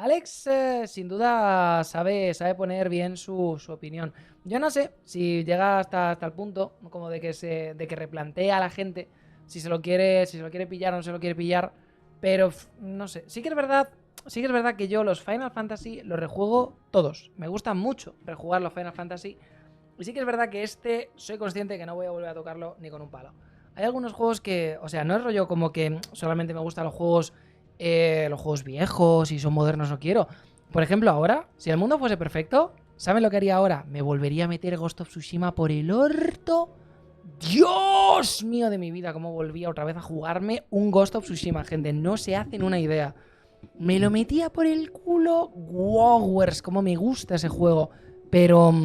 Alex sin duda sabe poner bien su opinión. Yo no sé si llega hasta el punto como de que replantea a la gente si se lo quiere pillar o no se lo quiere pillar, pero no sé. Sí que es verdad que yo los Final Fantasy los rejuego todos. Me gustan mucho rejugar los Final Fantasy. Y sí que es verdad que soy consciente que no voy a volver a tocarlo ni con un palo. Hay algunos juegos que, o sea, no es rollo como que solamente me gustan los juegos viejos y son modernos, no quiero. Por ejemplo, ahora, si el mundo fuese perfecto, ¿saben lo que haría ahora? Me volvería a meter Ghost of Tsushima por el orto. Dios mío de mi vida, cómo volvía otra vez a jugarme un Ghost of Tsushima, gente. No se hacen una idea. Me lo metía por el culo. Wowers, cómo me gusta ese juego. Pero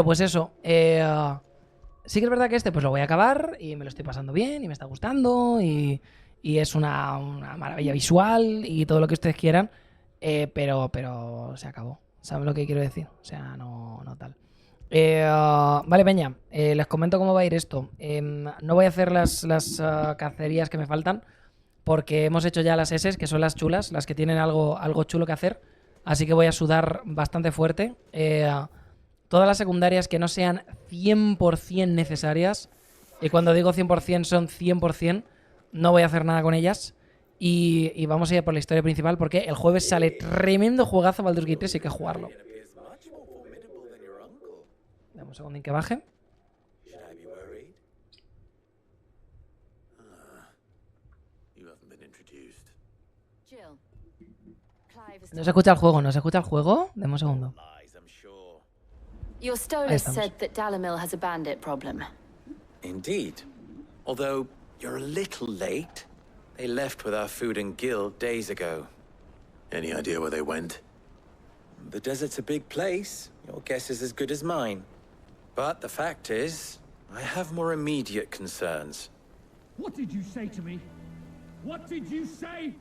pues eso. Sí que es verdad que pues lo voy a acabar y me lo estoy pasando bien y me está gustando y es una maravilla visual y todo lo que ustedes quieran, pero se acabó. ¿Saben lo que quiero decir? O sea, no tal. Vale, peña, les comento cómo va a ir esto. No voy a hacer las cacerías que me faltan porque hemos hecho ya las S, que son las chulas, las que tienen algo chulo que hacer. Así que voy a sudar bastante fuerte. Todas las secundarias que no sean 100% necesarias, y cuando digo 100% son 100%, no voy a hacer nada con ellas. Y vamos a ir por la historia principal porque el jueves sale tremendo juegazo Baldur's Gate 3 y hay que jugarlo. Dame un segundo en que baje. No se escucha el juego, ¿no se escucha el juego? Dame un segundo. Your stoner said that Dalamil has a bandit problem. Indeed. Although you're a little late. They left with our food and guild days ago. Any idea where they went? The desert's a big place. Your guess is as good as mine. But the fact is, I have more immediate concerns. What did you say to me? What did you say?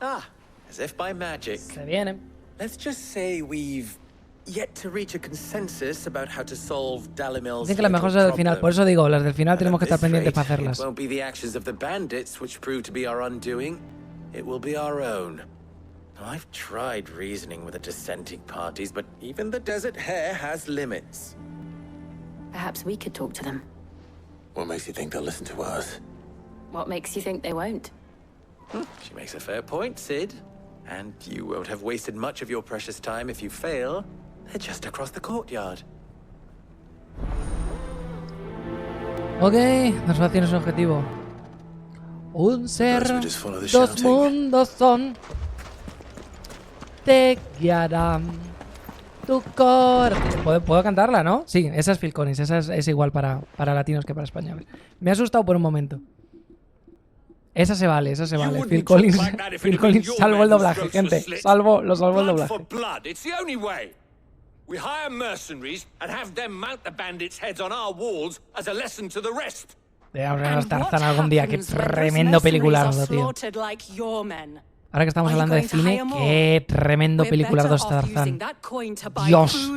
Ah, as if by magic. Se viene. Let's just say we've yet to reach a consensus about how to solve Dalamil's. Dicen que las mejores son del final, por eso digo, las del final tenemos que estar pendientes para hacerlas. It won't be the actions of the bandits which prove to be our undoing. It will be our own. Now, I've tried reasoning with the dissenting parties, but even the desert hare has limits. Perhaps we could talk to them. What makes you think they'll listen to us? What makes you think they won't? She makes a fair point, Sid. And you won't have wasted much of your precious time if you fail. They're just across the courtyard. Ok, nos tienes un objetivo. Un ser, dos mundos son. Te guiarán tu corazón. ¿Puedo cantarla, no? Sí, esa es Phil Collins. Esa es igual para latinos que para españoles. Me ha asustado por un momento. Esa se vale. Phil Collins, salvo el doblaje, gente. Lo salvo el doblaje. We hire mercenaries and have them mount the bandits' heads on our walls as a lesson to the rest. Debemos vernos Tarzán algún día. Qué tremendo peliculardo, tío. Ahora que estamos hablando de cine, qué tremendo peliculardo es Tarzán. Dios.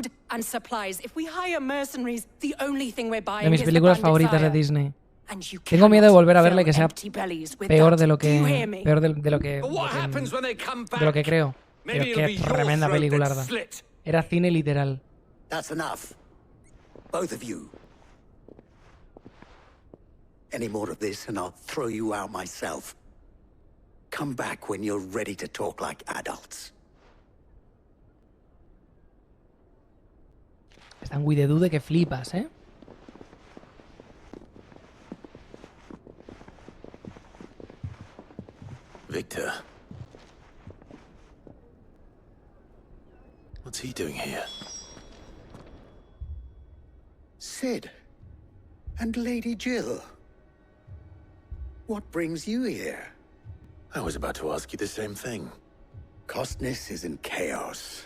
De mis películas favoritas de Disney. Tengo miedo de volver a verle que sea peor de lo que creo. Pero qué tremenda pelicularda. Era cine literal. That's enough. Both of you. Any more of this and I'll throw you out myself. Come back when you're ready to talk like adults. Están muy de duda que flipas, ¿eh? Victor. What's he doing here? Sid. And Lady Jill. What brings you here? I was about to ask you the same thing. Costness is in chaos,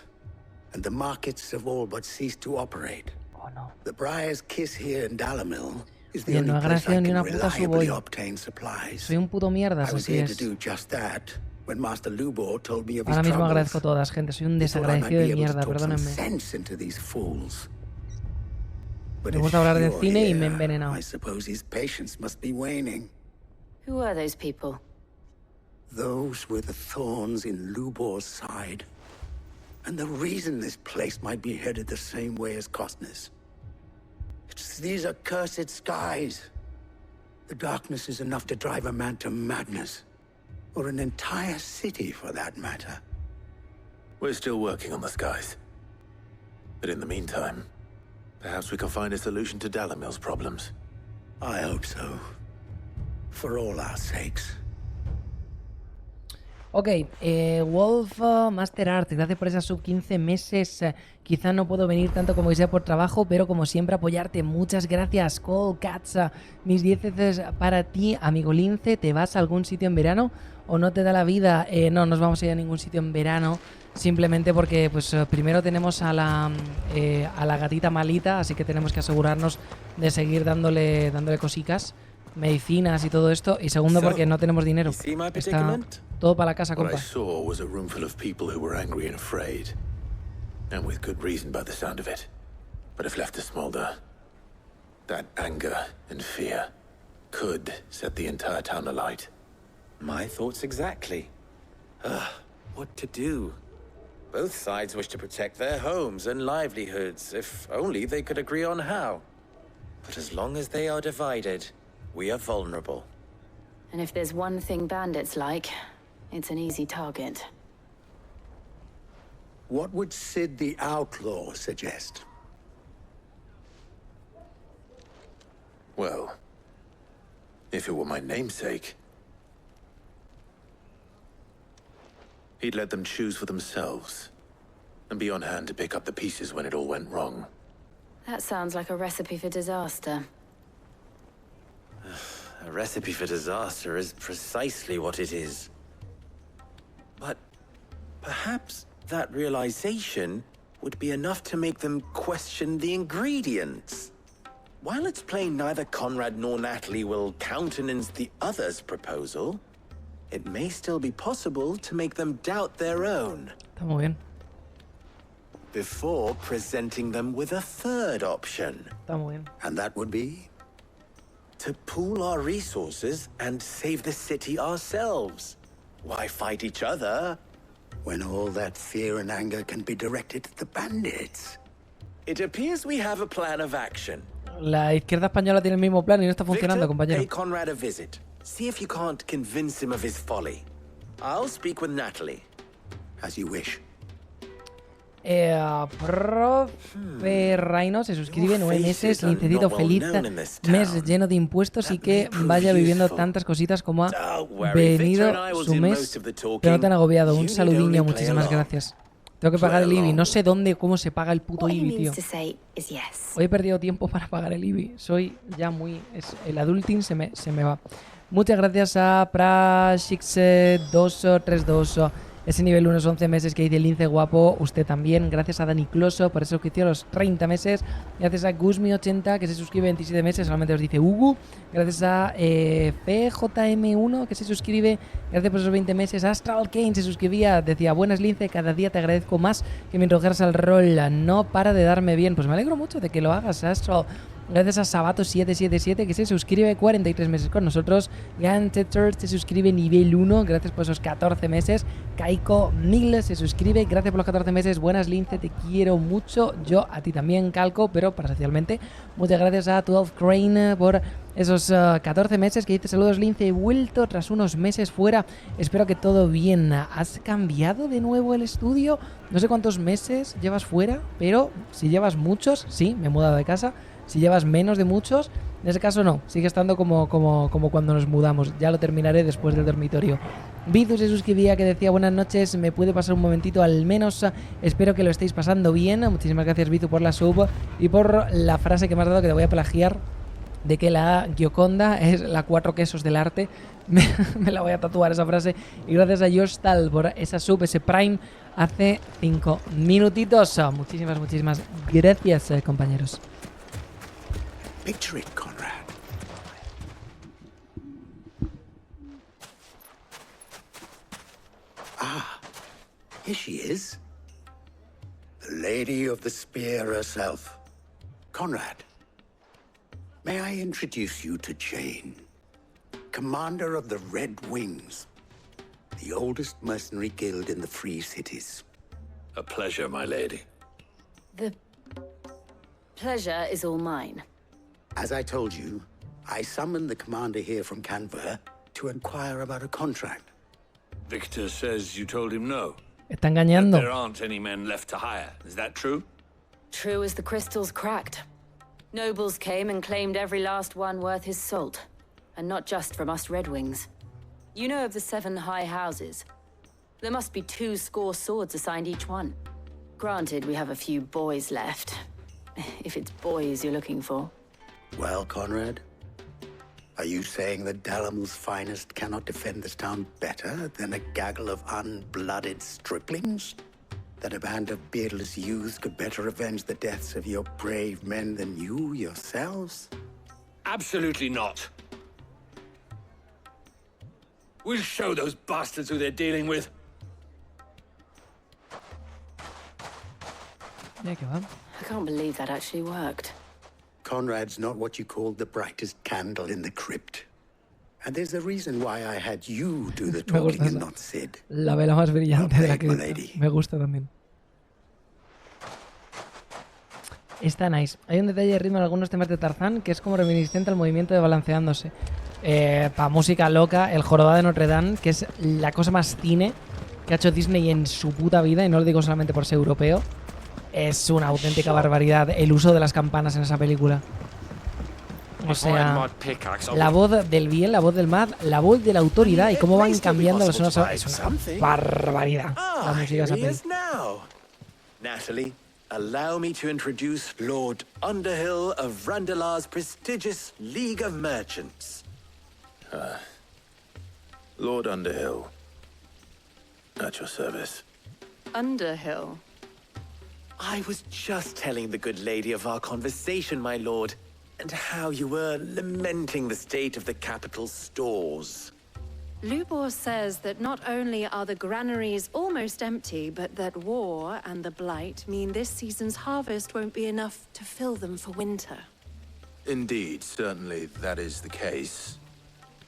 and the markets have all but ceased to operate. Oh no. The Briar's Kiss here in Dalamil is the Oye, only no place I ni una can puta reliably suboy. obtain supplies. Soy un puto mierda, I was así here to es. do just that when Master Lubor told me of his Ahora mismo troubles. agradezco todas, gente. Soy un He thought I might desagradecido be de able to mierda, talk some perdónenme. sense into these fools. But Me if gusta hablar de you're cine y me he here, envenenado. I suppose his patience must be waning. Who are those people? Those were the thorns in Lubor's side. And the reason this place might be headed the same way as Costner's. It's these accursed skies. The darkness is enough to drive a man to madness. Or an entire city, for that matter. We're still working on the skies. But in the meantime, perhaps we can find a solution to Dalamil's problems. I hope so. For all our sakes. Ok, Wolf Master Art, gracias por esas sub 15 meses. Quizá no puedo venir tanto como quisiera por trabajo, pero como siempre apoyarte. Muchas gracias, Cole Cats. Mis 10 veces para ti, amigo Lince. ¿Te vas a algún sitio en verano o no te da la vida? No nos vamos a ir a ningún sitio en verano. Simplemente porque pues primero tenemos a la gatita malita, así que tenemos que asegurarnos de seguir dándole cositas, medicinas y todo esto. Y segundo porque no tenemos dinero. Está todo para la casa, compa. What I saw was a room full of people who were angry and afraid. And with good reason by the sound of it. But if left to smolder, that anger and fear could set the entire town alight. My thoughts exactly. What to do? Both sides wish to protect their homes and livelihoods, if only they could agree on how. But as long as they are divided, we are vulnerable. And if there's one thing bandits like, it's an easy target. What would Sid the Outlaw suggest? Well, if it were my namesake, he'd let them choose for themselves, and be on hand to pick up the pieces when it all went wrong. That sounds like a recipe for disaster. A recipe for disaster is precisely what it is. But perhaps that realization would be enough to make them question the ingredients. While it's plain neither Conrad nor Natalie will countenance the other's proposal, it may still be possible to make them doubt their own. Está muy bien. Before presenting them with a third option. Está muy bien. And that would be? To pool our resources and save the city ourselves. Why fight each other? When all that fear and anger can be directed at the bandits. It appears we have a plan of action. La izquierda española tiene el mismo plan y no está funcionando, Victor, compañero. pay Conrad a visit. See if you can't convince him of his folly. I'll speak with Natalie. As you wish. Profe Reino se suscribe 9 meses, lincecito feliz mes lleno de impuestos y que vaya viviendo tantas cositas como ha venido su mes, pero no te han agobiado. Un saludiño, muchísimas gracias. Tengo que pagar el IBI, no sé cómo se paga el puto IBI, tío. Hoy he perdido tiempo para pagar el IBI, soy ya muy... el adulting se me va. Muchas gracias a Prashix232. Ese nivel 1 es 11 meses que dice el lince guapo. Usted también. Gracias a Dani Closo por esa suscripción a los 30 meses. Gracias a Guzmi80 que se suscribe 27 meses. Solamente os dice Hugo. Gracias a PJM1 que se suscribe. Gracias por esos 20 meses. Astral Kane se suscribía. Decía, buenas lince, cada día te agradezco más que me introdujeras al rol. No para de darme bien. Pues me alegro mucho de que lo hagas, Astral. Gracias a Sabato777 que se suscribe 43 meses con nosotros. Tercer se suscribe nivel 1. Gracias por esos 14 meses. Kaiko 1000 se suscribe. Gracias por los 14 meses. Buenas lince, te quiero mucho. Yo a ti también, Calco, pero parcialmente. Muchas gracias a 12 Crane por esos 14 meses que dice saludos lince. He vuelto tras unos meses fuera. Espero que todo bien. ¿Has cambiado de nuevo el estudio? No sé cuántos meses llevas fuera, pero si llevas muchos, sí, me he mudado de casa. Si llevas menos de muchos, en ese caso no, sigue estando como cuando nos mudamos. Ya lo terminaré después del dormitorio. Bizu se suscribía que decía buenas noches, me puede pasar un momentito al menos, espero que lo estéis pasando bien. Muchísimas gracias Bizu por la sub y por la frase que me has dado, que te voy a plagiar, de que la Gioconda es la 4 quesos del arte. Me la voy a tatuar esa frase. Y gracias a Jostal por esa sub, ese Prime hace 5 minutitos. Muchísimas gracias, compañeros. Picture it, Conrad. Ah, here she is. The Lady of the Spear herself. Conrad, may I introduce you to Jane, commander of the Red Wings. the oldest mercenary guild in the Free Cities. A pleasure, my lady. The pleasure is all mine. As I told you, I summoned the commander here from Canver to inquire about a contract. Victor says you told him no. Está engañando. There aren't any men left to hire. Is that true? True as the crystals cracked. Nobles came and claimed every last one worth his salt. And not just from us Red Wings. You know of the 7 high houses. There must be 2 swords assigned each one. Granted, we have a few boys left. If it's boys you're looking for. Well, Conrad, are you saying that Dalamil's finest cannot defend this town better than a gaggle of unblooded striplings? That a band of beardless youths could better avenge the deaths of your brave men than you yourselves? Absolutely not. We'll show those bastards who they're dealing with. Mira que va. I can't believe that actually worked. Conrad's not what you called the brightest candle in the crypt. And there's a reason why I had you do the Me talking gusta and esa. not Sid. La vela más brillante de la Well played, my cripta. lady. Me gusta también. Está nice. Hay un detalle de ritmo en algunos temas de Tarzán que es como reminiscente al movimiento de balanceándose. Para música loca, el jorobado de Notre Dame, que es la cosa más cine que ha hecho Disney en su puta vida, y no lo digo solamente por ser europeo. Es una auténtica barbaridad el uso de las campanas en esa película. O sea, la voz del bien, la voz del mal, la voz de la autoridad y cómo van cambiando los sonos. Es una barbaridad la música de esa película. Natalie, allow me to introduce Lord Underhill of Randalar's prestigious League of Merchants. Lord Underhill. At your service. Underhill. I was just telling the good lady of our conversation, my lord, and how you were lamenting the state of the capital's stores. Lubor says that not only are the granaries almost empty, but that war and the blight mean this season's harvest won't be enough to fill them for winter. Indeed, certainly that is the case.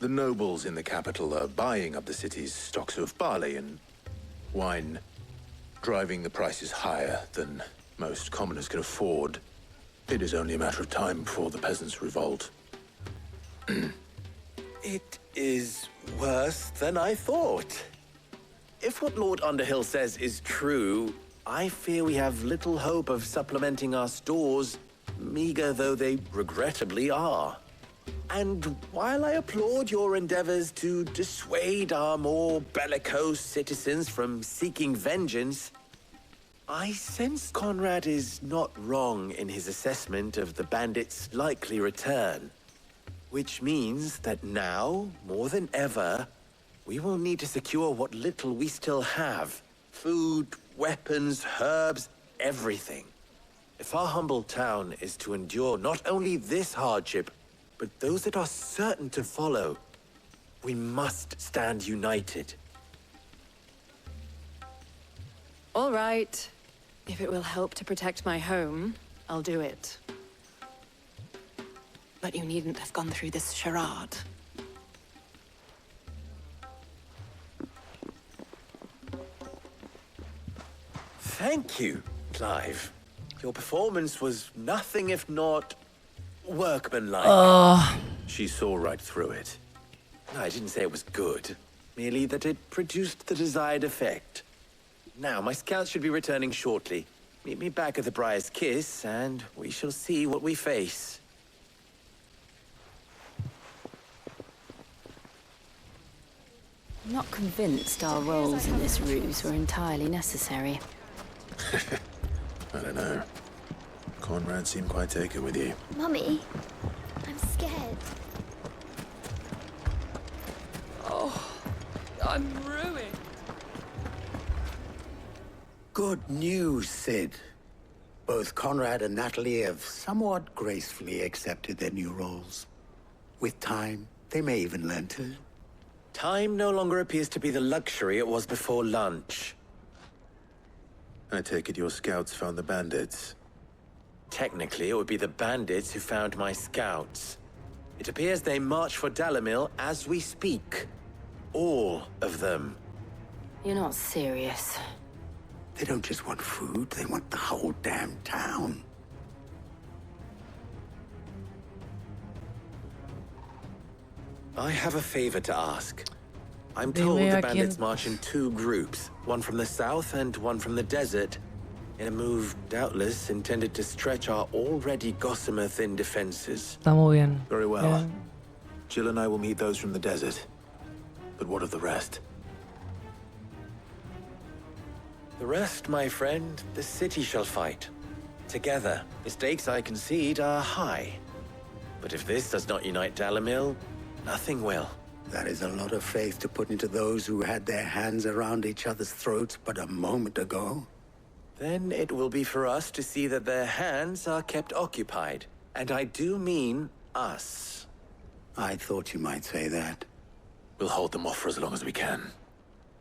The nobles in the capital are buying up the city's stocks of barley and wine, driving the prices higher than most commoners can afford. It is only a matter of time before the peasants revolt. It is worse than I thought. If what Lord Underhill says is true, I fear we have little hope of supplementing our stores, meager though they regrettably are. And while I applaud your endeavors to dissuade our more bellicose citizens from seeking vengeance, I sense Conrad is not wrong in his assessment of the bandits' likely return. Which means that now, more than ever, we will need to secure what little we still have. Food, weapons, herbs, everything. If our humble town is to endure not only this hardship, but those that are certain to follow, we must stand united. All right. If it will help to protect my home, I'll do it. But you needn't have gone through this charade. Thank you, Clive. Your performance was nothing if not workmanlike. She saw right through it. I didn't say it was good, merely that it produced the desired effect. Now, my scouts should be returning shortly. Meet me back at the Briar's Kiss, and we shall see what we face. I'm not convinced our roles in this ruse were entirely necessary. I don't know. Conrad seemed quite taken with you. Mummy, I'm scared. I'm ruined. Good news, Sid. Both Conrad and Natalie have somewhat gracefully accepted their new roles. With time, they may even learn to. Time no longer appears to be the luxury it was before lunch. I take it your scouts found the bandits. Technically, it would be the bandits who found my scouts. It appears they march for Dalamil as we speak. All of them. You're not serious. They don't just want food, they want the whole damn town. I have a favor to ask. I'm Dime told the a bandits quién- march in 2 groups, one from the south and one from the desert, in a move doubtless intended to stretch our already gossamer-thin defenses. Está muy bien. Very well. Bien. Jill and I will meet those from the desert. But what of the rest? The rest, my friend, the city shall fight. Together, the stakes I concede are high. But if this does not unite Dalamil, nothing will. That is a lot of faith to put into those who had their hands around each other's throats but a moment ago. Then it will be for us to see that their hands are kept occupied. And I do mean us. I thought you might say that. We'll hold them off for as long as we can.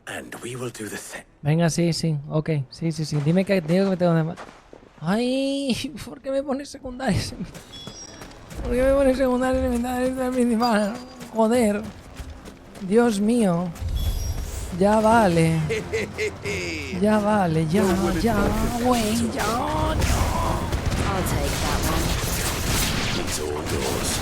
And we will do the same. Venga, sí, sí. Ok. Sí, sí, sí. Dime que digo que me tengo de... Ay, ¿por qué me pones secundarias? ¿Por qué me pones secundarias en mitad de la principal? Joder. Dios mío. Ya vale. Ya vale, ya, güey, ya. I'll take that one. It's all yours.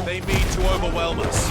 They mean to overwhelm us.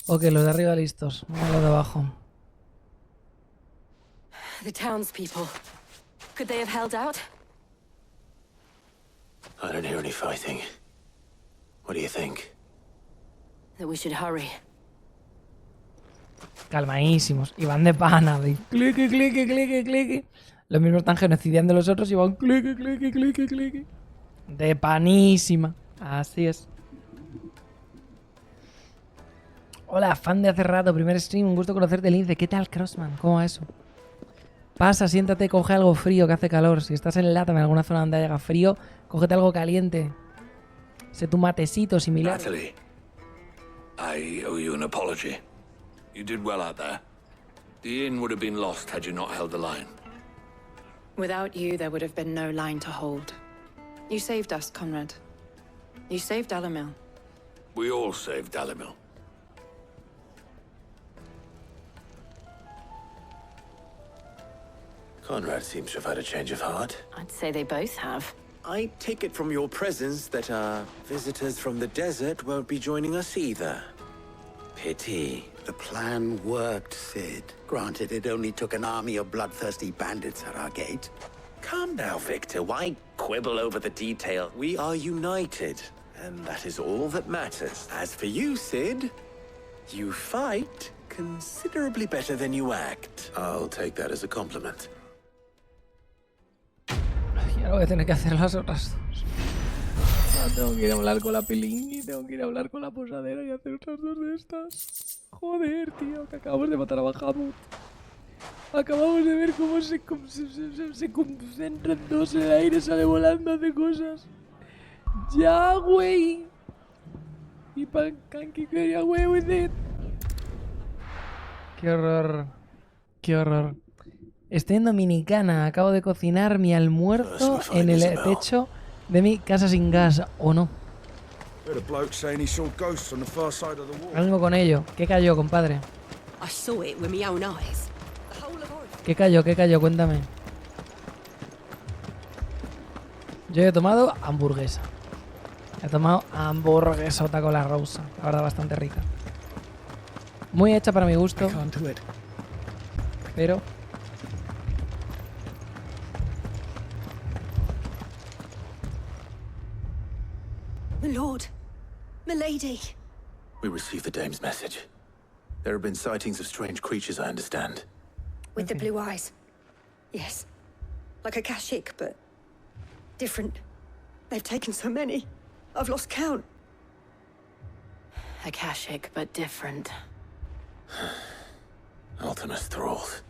Ok, los de arriba listos. Vamos a los de abajo. The townspeople. Could they have held out? I don't hear any fighting. What do you think? That we should hurry. Calmadísimos. Y van de pana. De clique, clique, clique, clique. Los mismos están genocidiando a los otros y van clique, clique, clique, clique. De panísima. Así es. Hola, fan de hace rato. Primer stream. Un gusto conocerte, Lince. ¿Qué tal, Crossman? ¿Cómo va eso? Pasa, siéntate, coge algo frío que hace calor. Si estás en Latam, en alguna zona donde haya frío, cógete algo caliente. Sé tu matecito similar. Natalie, I owe you an apology. You did well out there. The inn would have been lost had you not held the line. Without you, there would have been no line to hold. You saved us, Conrad. You saved Alamil. We all saved Dalamil. Conrad seems to have had a change of heart. I'd say they both have. I take it from your presence that our visitors from the desert won't be joining us either. Pity. The plan worked, Sid. Granted, it only took an army of bloodthirsty bandits at our gate. Calm now, Victor. Why quibble over the detail? We are united, and that is all that matters. As for you, Sid, you fight considerably better than you act. I'll take that as a compliment. Y ahora voy a tener que hacer las otras dos. No, tengo que ir a hablar con la Pilingui, tengo que ir a hablar con la posadera y hacer otras dos de estas. Joder, tío, que acabamos de matar a Bahamut. Acabamos de ver cómo se concentran dos en el aire, sale volando, hace cosas. Ya, güey. Y Pancanqui quería güey with it. Qué horror. Qué horror. Estoy en Dominicana, acabo de cocinar mi almuerzo en el techo de mi casa sin gas, ¿o no? Algo con ello. ¿Qué cayó, compadre? ¿Qué cayó? ¿Qué cayó? Cuéntame. Yo he tomado hamburguesa. He tomado hamburguesota con la rosa. La verdad, bastante rica. Muy hecha para mi gusto. Pero... My lord, milady. We received the dame's message. There have been sightings of strange creatures, I understand. With the blue eyes. Yes. Like a Kashik, but different. They've taken so many. I've lost count. Akashic, but different. Ultimus thralls.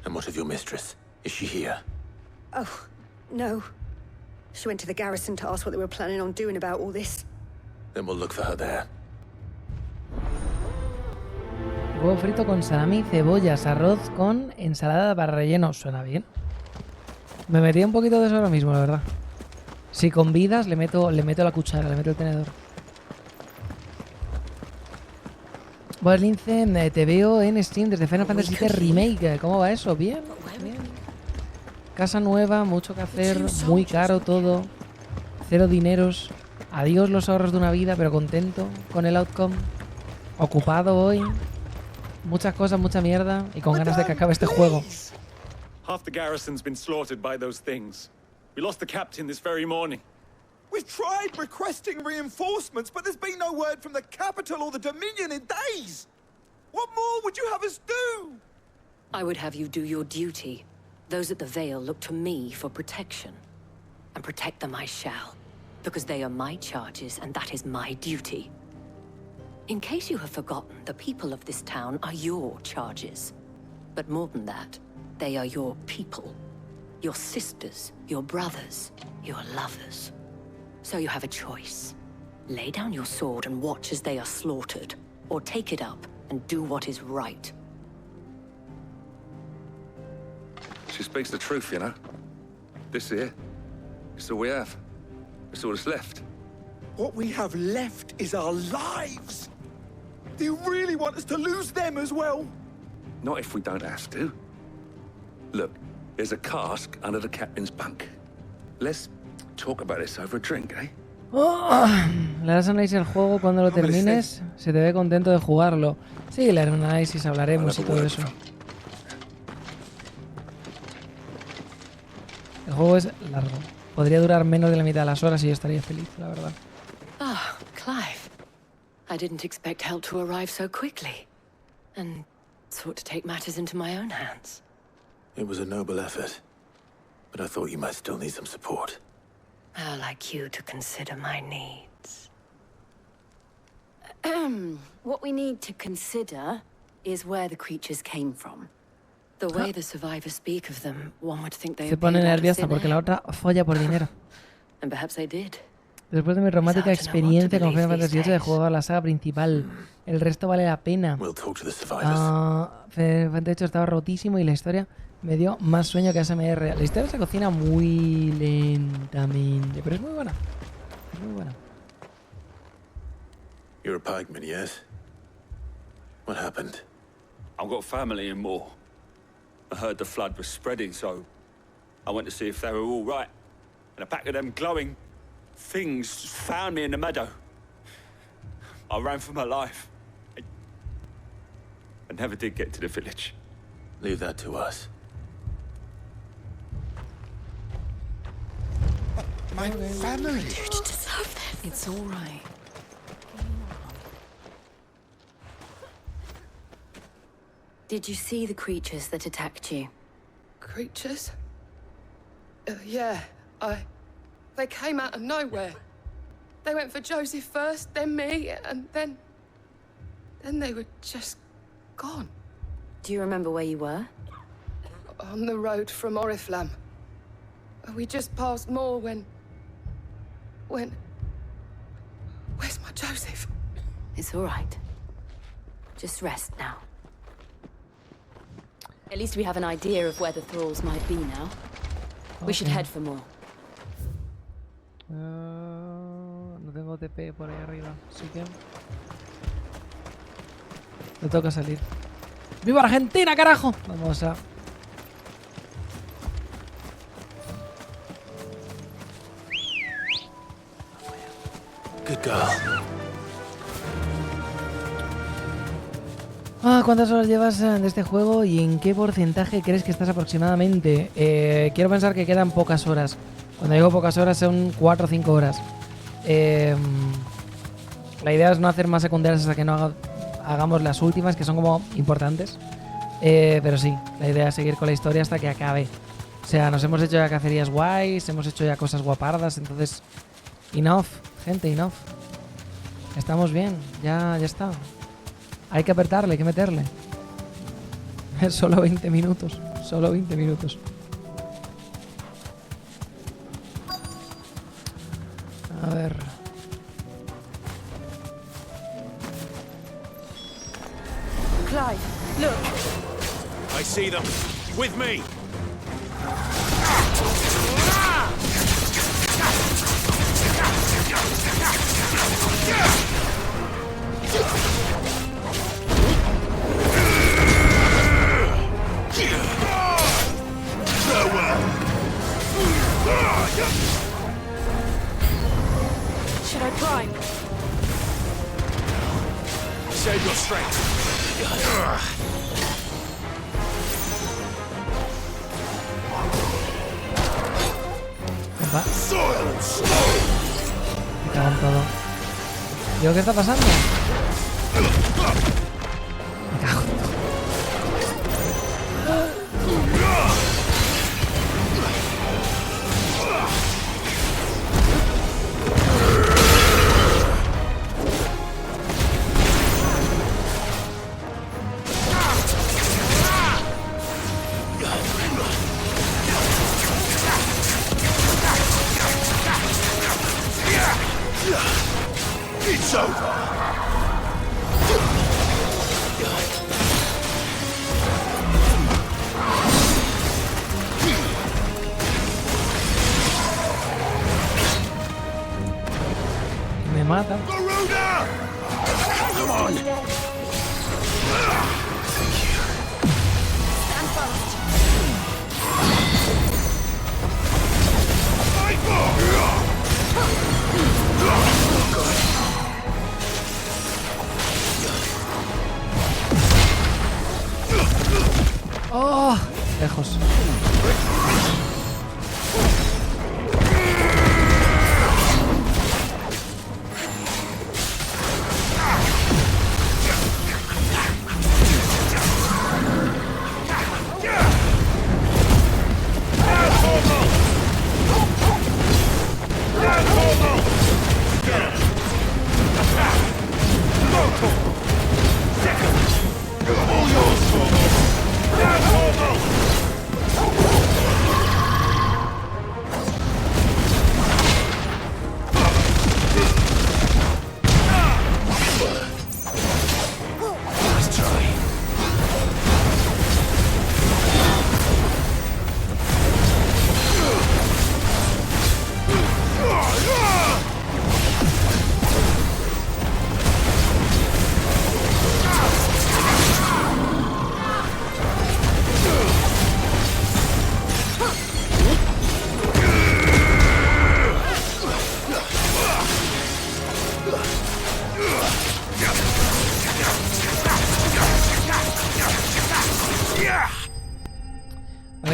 And what of your mistress? Is she here? Oh, no. She went to the garrison to ask what they were planning on doing about all this. Then we'll look for her there. Huevo frito con salami, cebollas, arroz con ensalada para relleno. Suena bien. Me metí un poquito de eso ahora mismo, la verdad. Si con vidas, le meto la cuchara, le meto el tenedor. Buenas, Lince, te veo en Steam desde Final Fantasy VII Remake. ¿Cómo va eso? Bien, bien. Casa nueva, mucho que hacer, muy caro todo. Cero dineros. Adiós los ahorros de una vida, pero contento con el outcome. Ocupado hoy. Muchas cosas, mucha mierda. Y con ganas de que acabe este juego. Half the garrison's been slaughtered by those things. We lost the captain this very morning. We've tried requesting reinforcements, but there's been no word from the capital or the Dominion in days. What more would you have us do? I would have you do your duty. Those at the Vale look to me for protection. And protect them I shall. Because they are my charges, and that is my duty. In case you have forgotten, the people of this town are your charges. But more than that, they are your people. Your sisters, your brothers, your lovers. So you have a choice. Lay down your sword and watch as they are slaughtered, or take it up and do what is right. She speaks the truth, you know. This here, it's all we have. It's all that's left. What we have left is our lives. Do you really want us to lose them as well? Not if we don't have to. Look, there's a cask under the captain's bunk. Let's talk about this over a drink, eh? Le harás análisis al juego cuando lo termines. Se te ve contento de jugarlo. Sí, le haré un análisis, hablaremos y todo eso. El juego es largo. Podría durar menos de la mitad de las horas y yo estaría feliz, la verdad. Ah, Clive. I didn't expect help to arrive so quickly. And sought to take matters into my own hands. It was a noble effort, but I thought you might still need some support. I'd like you to consider my needs. What we need to consider is where the creatures came from. The way the survivors speak of them, one would think they Se pone appeared out of nerviosa thin porque air. la otra folla por dinero. And perhaps they did. Después de mi romántica experiencia con Final Fantasy VIII he jugado a la saga principal. El resto vale la pena. We'll talk to the survivors. Final Fantasy VIII estaba rotísimo y la historia me dio más sueño que ASMR. La historia se cocina muy lentamente, pero es muy buena. Es muy buena. You're a pikeman, yes? What happened? I've got family in Moor. I heard the flood was spreading, so I went to see if they were all right. and a pack of them glowing things found me in the meadow. I ran for my life. I never did get to the village. Leave that to us. My family. You deserve this. It's all right. Did you see the creatures that attacked you? Creatures? Yeah, They came out of nowhere. They went for Joseph first, then me, and then they were just gone. Do you remember where you were? On the road from Oriflamme. We just passed more when... Where's my Joseph? It's all right. Just rest now. At least we have an idea of where the thralls might be now. We should head for more. No tengo TP por ahí arriba, así que... Me toca salir. ¡Viva Argentina, carajo! Vamos a... Good girl. ¿Cuántas horas llevas de este juego y en qué porcentaje crees que estás aproximadamente? Quiero pensar que quedan pocas horas. Cuando digo pocas horas son 4 o 5 horas. La idea es no hacer más secundarias hasta que no hagamos las últimas, que son como importantes. Pero sí, la idea es seguir con la historia hasta que acabe. O sea, nos hemos hecho ya cacerías guays, hemos hecho ya cosas guapardas, entonces... Enough, gente, enough. Estamos bien, ya está. Hay que apretarle, hay que meterle. Solo 20 minutos, solo 20 minutos. A ver... Clive, look. I see them. With me. Should I prime? Save your strength. Opa. Me cago en todo. Digo, ¿qué está pasando? Me cago en todo. It's over. Me mata. Come on. Stand fast. Oh, lejos.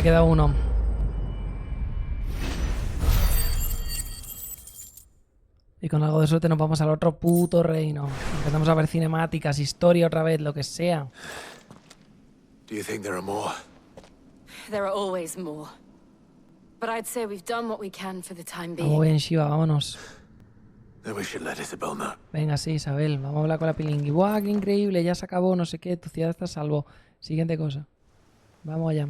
queda uno. Y con algo de suerte nos vamos al otro puto reino. Empezamos a ver cinemáticas, historia otra vez, lo que sea. Do you think there are more? There are always more. But I'd say we've done what we can for the time being. Vamos bien, Shiva, vámonos. Then we should let Isabel know. Venga, sí, Isabel, vamos a hablar con la Pilingui. ¡Buah, qué increíble! Ya se acabó, no sé qué, tu ciudad está a salvo. Siguiente cosa. Vamos allá.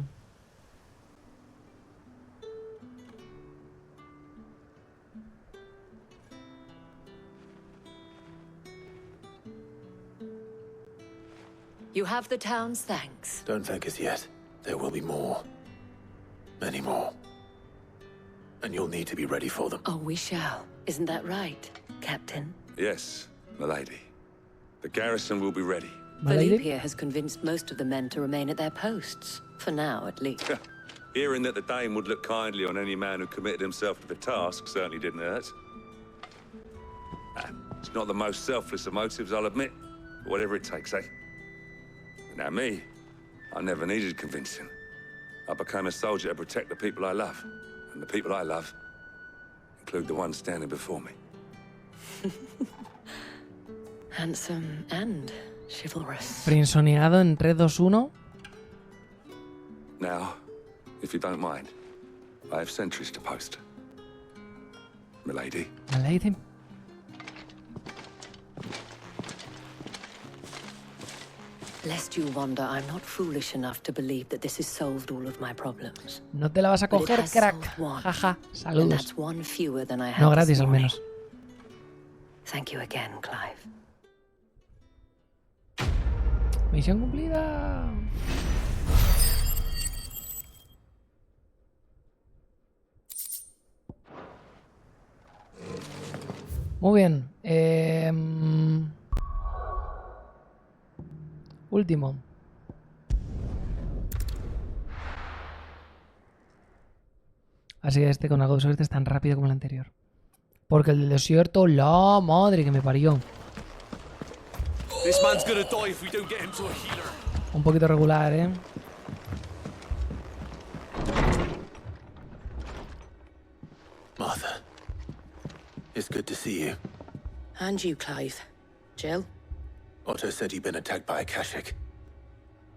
You have the town's thanks. Don't thank us yet. There will be more. Many more. And you'll need to be ready for them. Oh, we shall. Isn't that right, Captain? Yes, milady. The garrison will be ready. Philippe here has convinced most of the men to remain at their posts. For now, at least. Hearing that the Dane would look kindly on any man who committed himself to the task certainly didn't hurt. It's not the most selfless of motives, I'll admit. But whatever it takes, eh? Now me, I never needed convincing. I became a soldier to protect the people I love. And the people I love include the ones standing before me. Handsome and chivalrous. Frinsoneado en 3, 2, 1. Now, if you don't mind, I have sentries to post. Milady. Milady. Lest you wonder, I'm not foolish enough to believe that this has solved all of my problems. No te la vas a But it coger, has crack. solved one, Jaja, and saludos. that's one fewer than I had No this gratis al morning. menos. Thank you again, Clive. Misión cumplida. Muy bien. Último. Así que este con algo de suerte es tan rápido como el anterior. Porque el del desierto, la madre que me parió. Un poquito regular, ¿eh? Martha, it's good to see you. And you, Clive. Jill? Otto said you'd been attacked by a Kashik.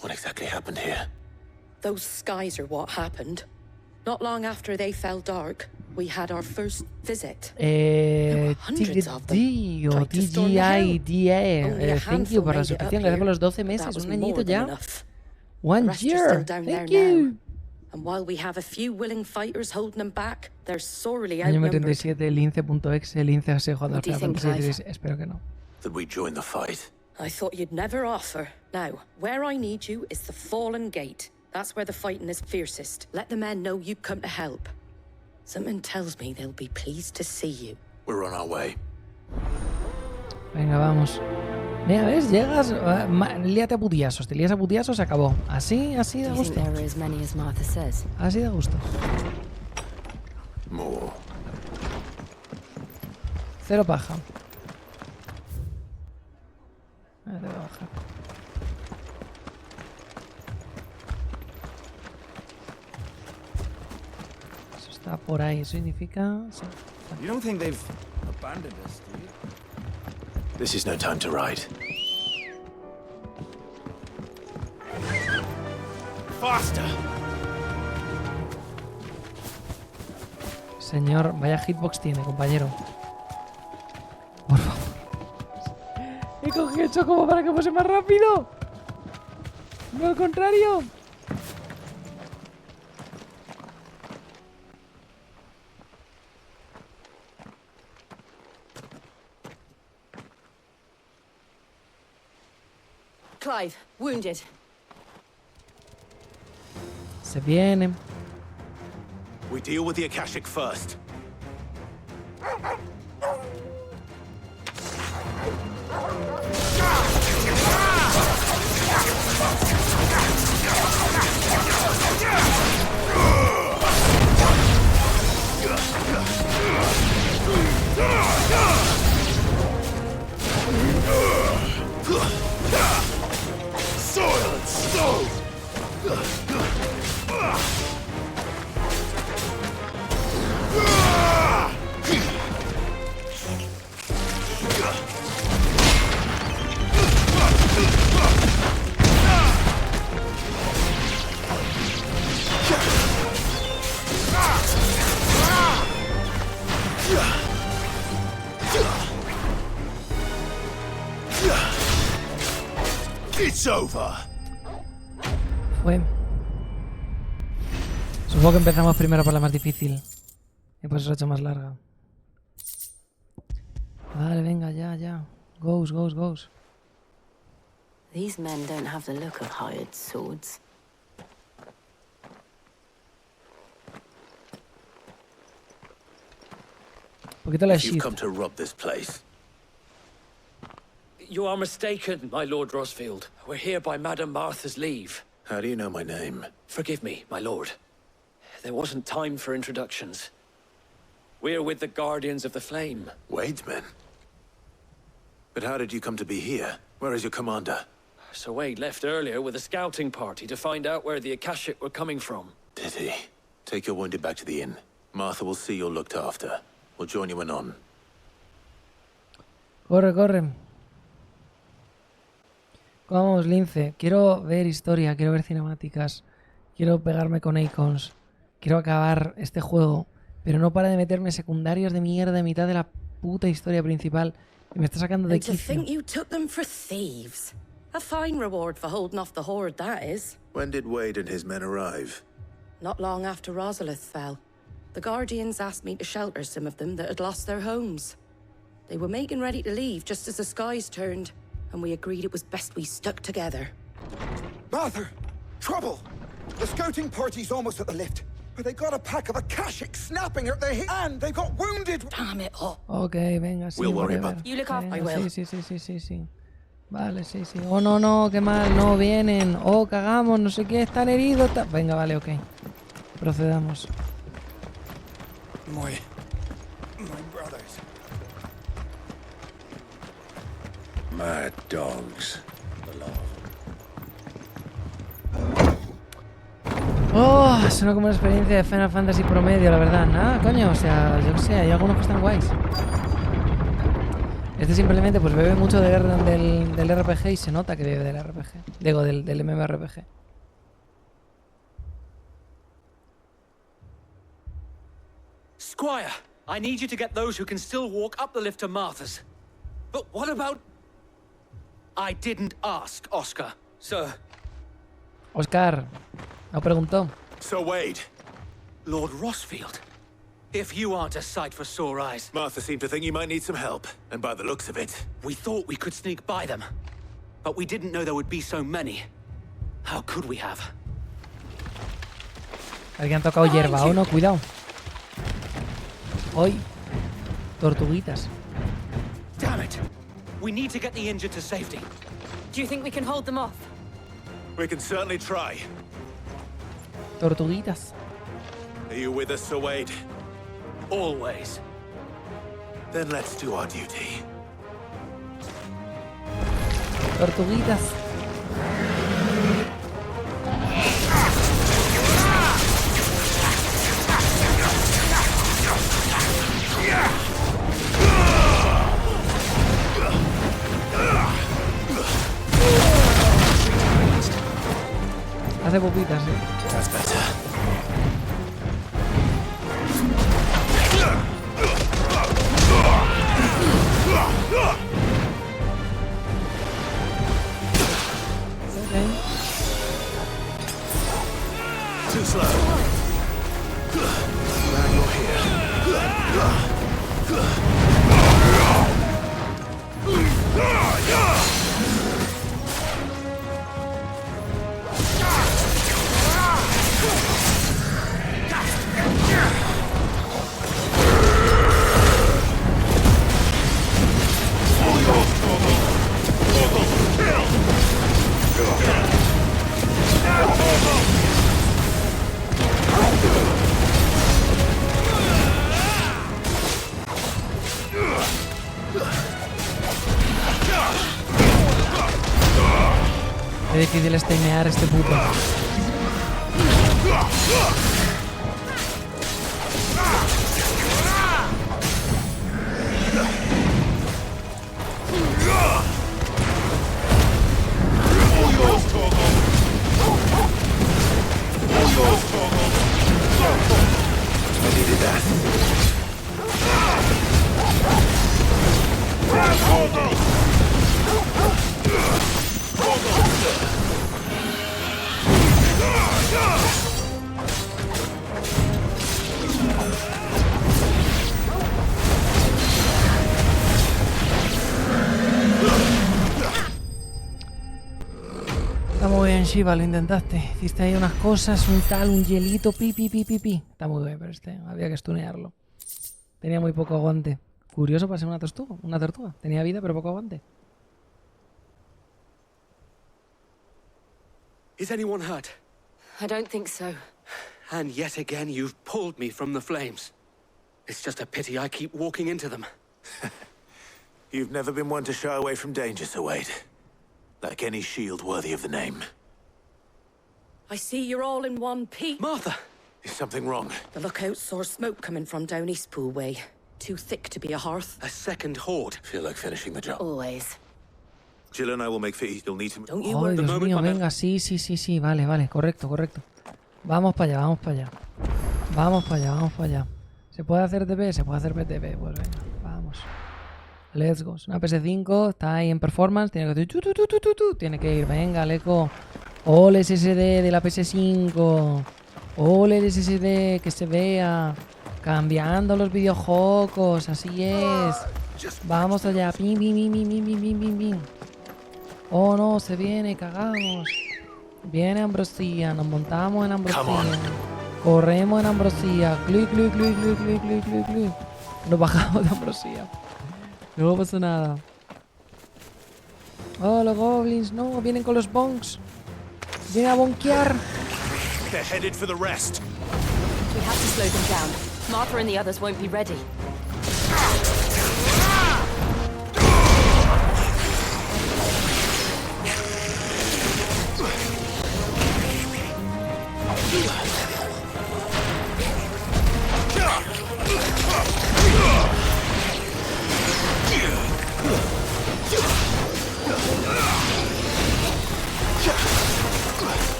What exactly happened here? Those skies are what happened. Not long after they fell dark, we had our first visit. Hundreds of them. TGI, Tried to storm the hill. TGIDA. Only a Thank you handful por la made it up suscripción. Gracias por here. los 12 That meses. was Un añito more than ya. enough. One The rest are year. still down Thank there you. now. And while we have a few willing fighters holding them back, they're sorely Año outnumbered. 37, lince.exe, lince se jugando What do you think, Final Clive? Fantasy XVI. Espero que no. That we join the fight. I thought you'd never offer. Now, where I need you is the Fallen Gate. That's where the fighting is fiercest. Let the men know you've come to help. Something tells me they'll be pleased to see you. We're on our way. Venga, vamos. Mira, ¿ves? Llegas, líate a putiazos. Te lías a putiazos, se acabó. Así, así de Do you think gusto. there are as many as Martha says? Así de gusto. More. Cero paja. Te voy a bajar. Eso está por ahí. Eso significa... Sí. You don't think they've abandoned us, do you? This is no time to ride. Faster! Señor, vaya hitbox tiene, compañero. Por favor. He cogido el chocobo para que fuese más rápido. No al contrario. Clive, wounded. Se viene. We deal with the Akashic first. Soil and stone! It's over. Fue. Supongo que empezamos primero por la más difícil. Y pues eso he hecho más larga. Vale, venga, ya. Goes. These men don't have the look of hired swords. Poquito la If you've shit. come to rob this place, You are mistaken, my Lord Rosfield. We're here by Madame Martha's leave. how do you know my name? Forgive me, my lord. There wasn't time for introductions. We're with the Guardians of the Flame. Wade's men? But how did you come to be here? Where is your commander? Sir Wade left earlier with a scouting party to find out where the Akashic were coming from. Did he? Take your wounded back to the inn. Martha will see you're looked after. We'll join you anon. Corre. Vamos, lince. Quiero ver historia, quiero ver cinemáticas. Quiero pegarme con icons. Quiero acabar este juego. Pero no para de meterme secundarios de mierda en mitad de la puta historia principal. Y me está sacando de And to quicio. think you took them for thieves. A fine reward for holding off the horde, that is. When did Wade and his men arrive? Not long after Rosalith fell. The Guardians asked me to shelter some of them that had lost their homes. They were making ready to leave just as the skies turned, and we agreed it was best we stuck together. Martha! Trouble! The scouting party's almost at the lift. But they got a pack of Akashic snapping at their hip, and they got wounded! Damn it all. Ok, venga, sí. We'll worry whatever. about- You look after. I will. Sí. Vale, sí. Oh, no, qué mal, no, vienen. Oh, cagamos, no sé qué, están heridos. Venga, vale, ok. Procedamos. My brothers. Mad dogs. Oh, suena como una experiencia de Final Fantasy promedio, la verdad. Nada, coño, o sea, yo qué sé, hay algunos que están guays. Este simplemente pues bebe mucho del RPG y se nota que bebe del RPG. Digo, del MMORPG. Squire, I need you to get those who can still walk up the lift to Martha's. But what about... I didn't ask, Oscar. Sir. Oscar, no preguntó. So Wade. Lord Rosfield. If you aren't a sight for sore eyes. Martha seemed to think you might need some help, and by the looks of it... We thought we could sneak by them. But we didn't know there would be so many. How could we have? Alguien ha tocado hierba, ¿o no? Cuidado. Hoy. Tortuguitas. Damn it! We need to get the injured to safety. Do you think we can hold them off? We can certainly try. Tortuguitas. Are you with us, Sir Wade? Always. Then let's do our duty. Tortuguitas. Hace pupitas, ¿eh? That's better. Too slow. Glad you're here. Qué difícil es timear este puto. bien, Shiva, lo intentaste. Hiciste ahí unas cosas, un hielito, pi. Está muy bien, pero había que stunearlo. Tenía muy poco aguante. Curioso para ser una tortuga. Tenía vida, pero poco aguante. Is anyone hurt? I don't think so. And yet again, you've pulled me from the flames. It's just a pity I keep walking into them. You've never been one to shy away from danger, Sir Wade. Like any shield worthy of the name. I see you're all in one piece. Martha! Is something wrong? The lookout saw smoke coming from down Eastpool way. Too thick to be a hearth. A second horde. Feel like finishing the job. Always. Jill and I will make for east. You'll need to... Don't you Ay, worry. Dios mío, venga, sí. Vale, correcto. Vamos para allá. ¿Se puede hacer TP? Se puede hacer PTP. Pues venga, vamos. Let's go. Es una PS5, está ahí en performance, tiene que tiene que ir, venga, leco. Ole el SSD de la PS5. Ole el SSD, que se vea. Cambiando los videojuegos, así es. Vamos allá. Pim. Oh no, se viene, cagamos. Viene Ambrosía, nos montamos en Ambrosía. Corremos en Ambrosía. Clic. Nos bajamos de Ambrosía. No pasa nada. Oh, los goblins, no, vienen con los bonks. Vienen a bonkear. They're headed for the rest. We have to slow them down. Martha and the others won't be ready.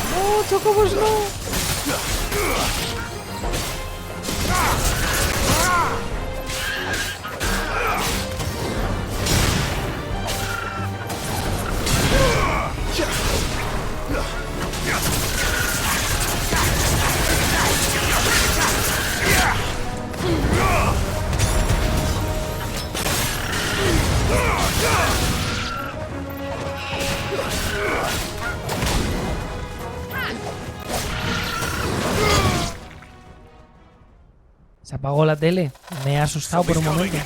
No, chocobos no. Se apagó la tele. Me he asustado por un momento.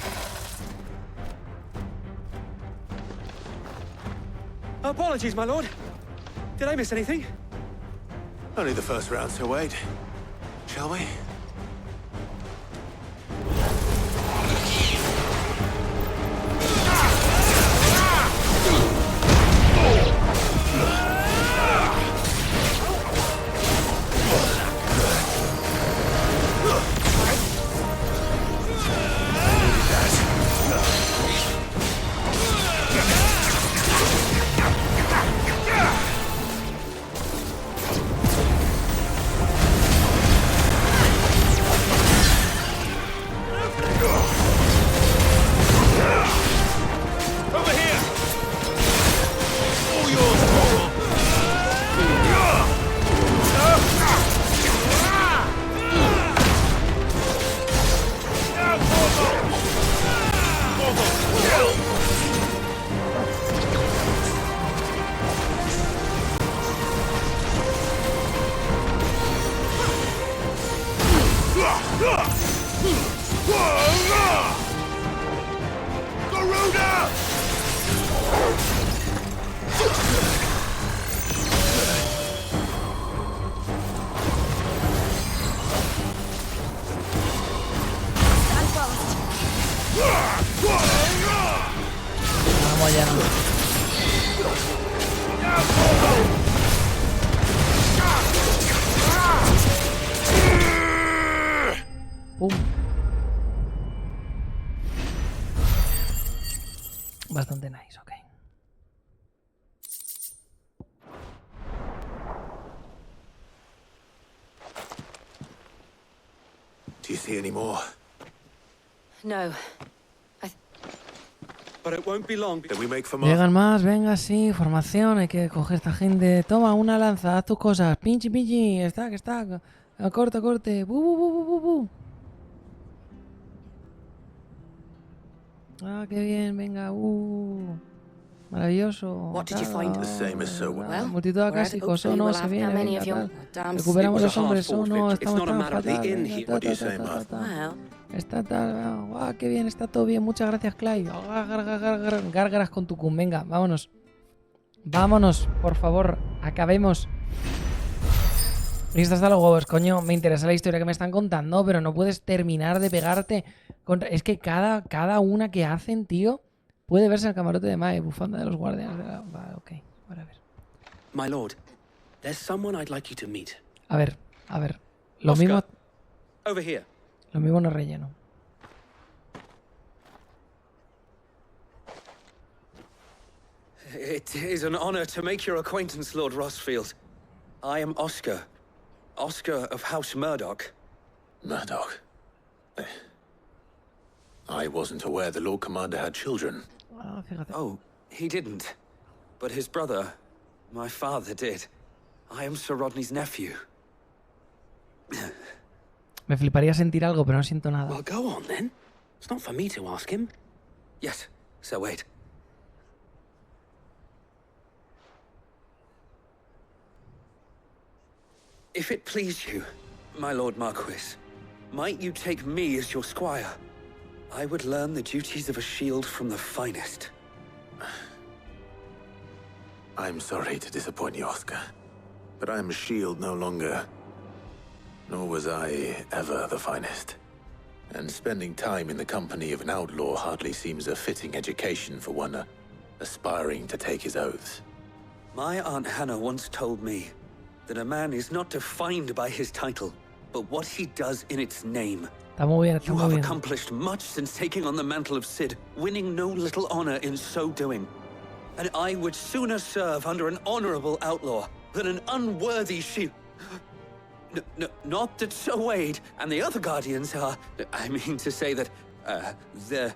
Apologies, my lord. Did I miss anything? Only the first round, Sir Wade. Shall we? Vamos allá. Pum. Bastante nice, ok. Do you see any more? No. But it won't be long. Then we make for Llegan más, venga, sí, formación, hay que coger esta gente. Toma, una lanza, haz tus cosas. Pinchi, stack. Corte. Bu. Ah, qué bien, venga. Maravilloso. What did you find? The same as so well. Multitud de clásicos, o no, se viene, venga, tal. Damn, Recuperamos it los was a hombres, o hard-fought no, victory. estamos It's not a tan matter of the fatal. inn Venga, here. ta, What do you ta, say, ta, ta, Martha? ta. Well, Está tal, guau, qué bien, está todo bien. Muchas gracias, Clay. Gárgaras con tu cum. Venga, vámonos. Vámonos, por favor, acabemos. Listo hasta los huevos, coño. Me interesa la historia que me están contando, pero no puedes terminar de pegarte contra... Es que cada una que hacen, tío, puede verse en el camarote de Mae, bufanda de los guardianes de la... Vale, ok, a ver. My lord, there's someone I'd like you to meet. A ver. Lo Oscar, mismo... over here. Lo mismo no es relleno. It is an honor to make your acquaintance, Lord Rossfield. I am Oscar. Oscar of House Murdoch. Murdoch? I wasn't aware the Lord Commander had children. Oh, he didn't. But his brother, my father, did. I am Sir Rodney's nephew. Me fliparía sentir algo, pero no siento nada. Well, go on then. It's not for me to ask him. Yes, Sir Wade. If it please you, my Lord Marquis, might you take me as your squire? I would learn the duties of a shield from the finest. I'm sorry to disappoint you, Oscar, but I am a shield no longer. Nor was I ever the finest. And spending time in the company of an outlaw hardly seems a fitting education for one aspiring to take his oaths. My Aunt Hannah once told me that a man is not defined by his title, but what he does in its name. Está muy bien, You have accomplished much since taking on the mantle of Cid, winning no little honor in so doing. And I would sooner serve under an honorable outlaw than an unworthy shield. Not that Sir Wade and the other guardians are... I mean to say that, they're...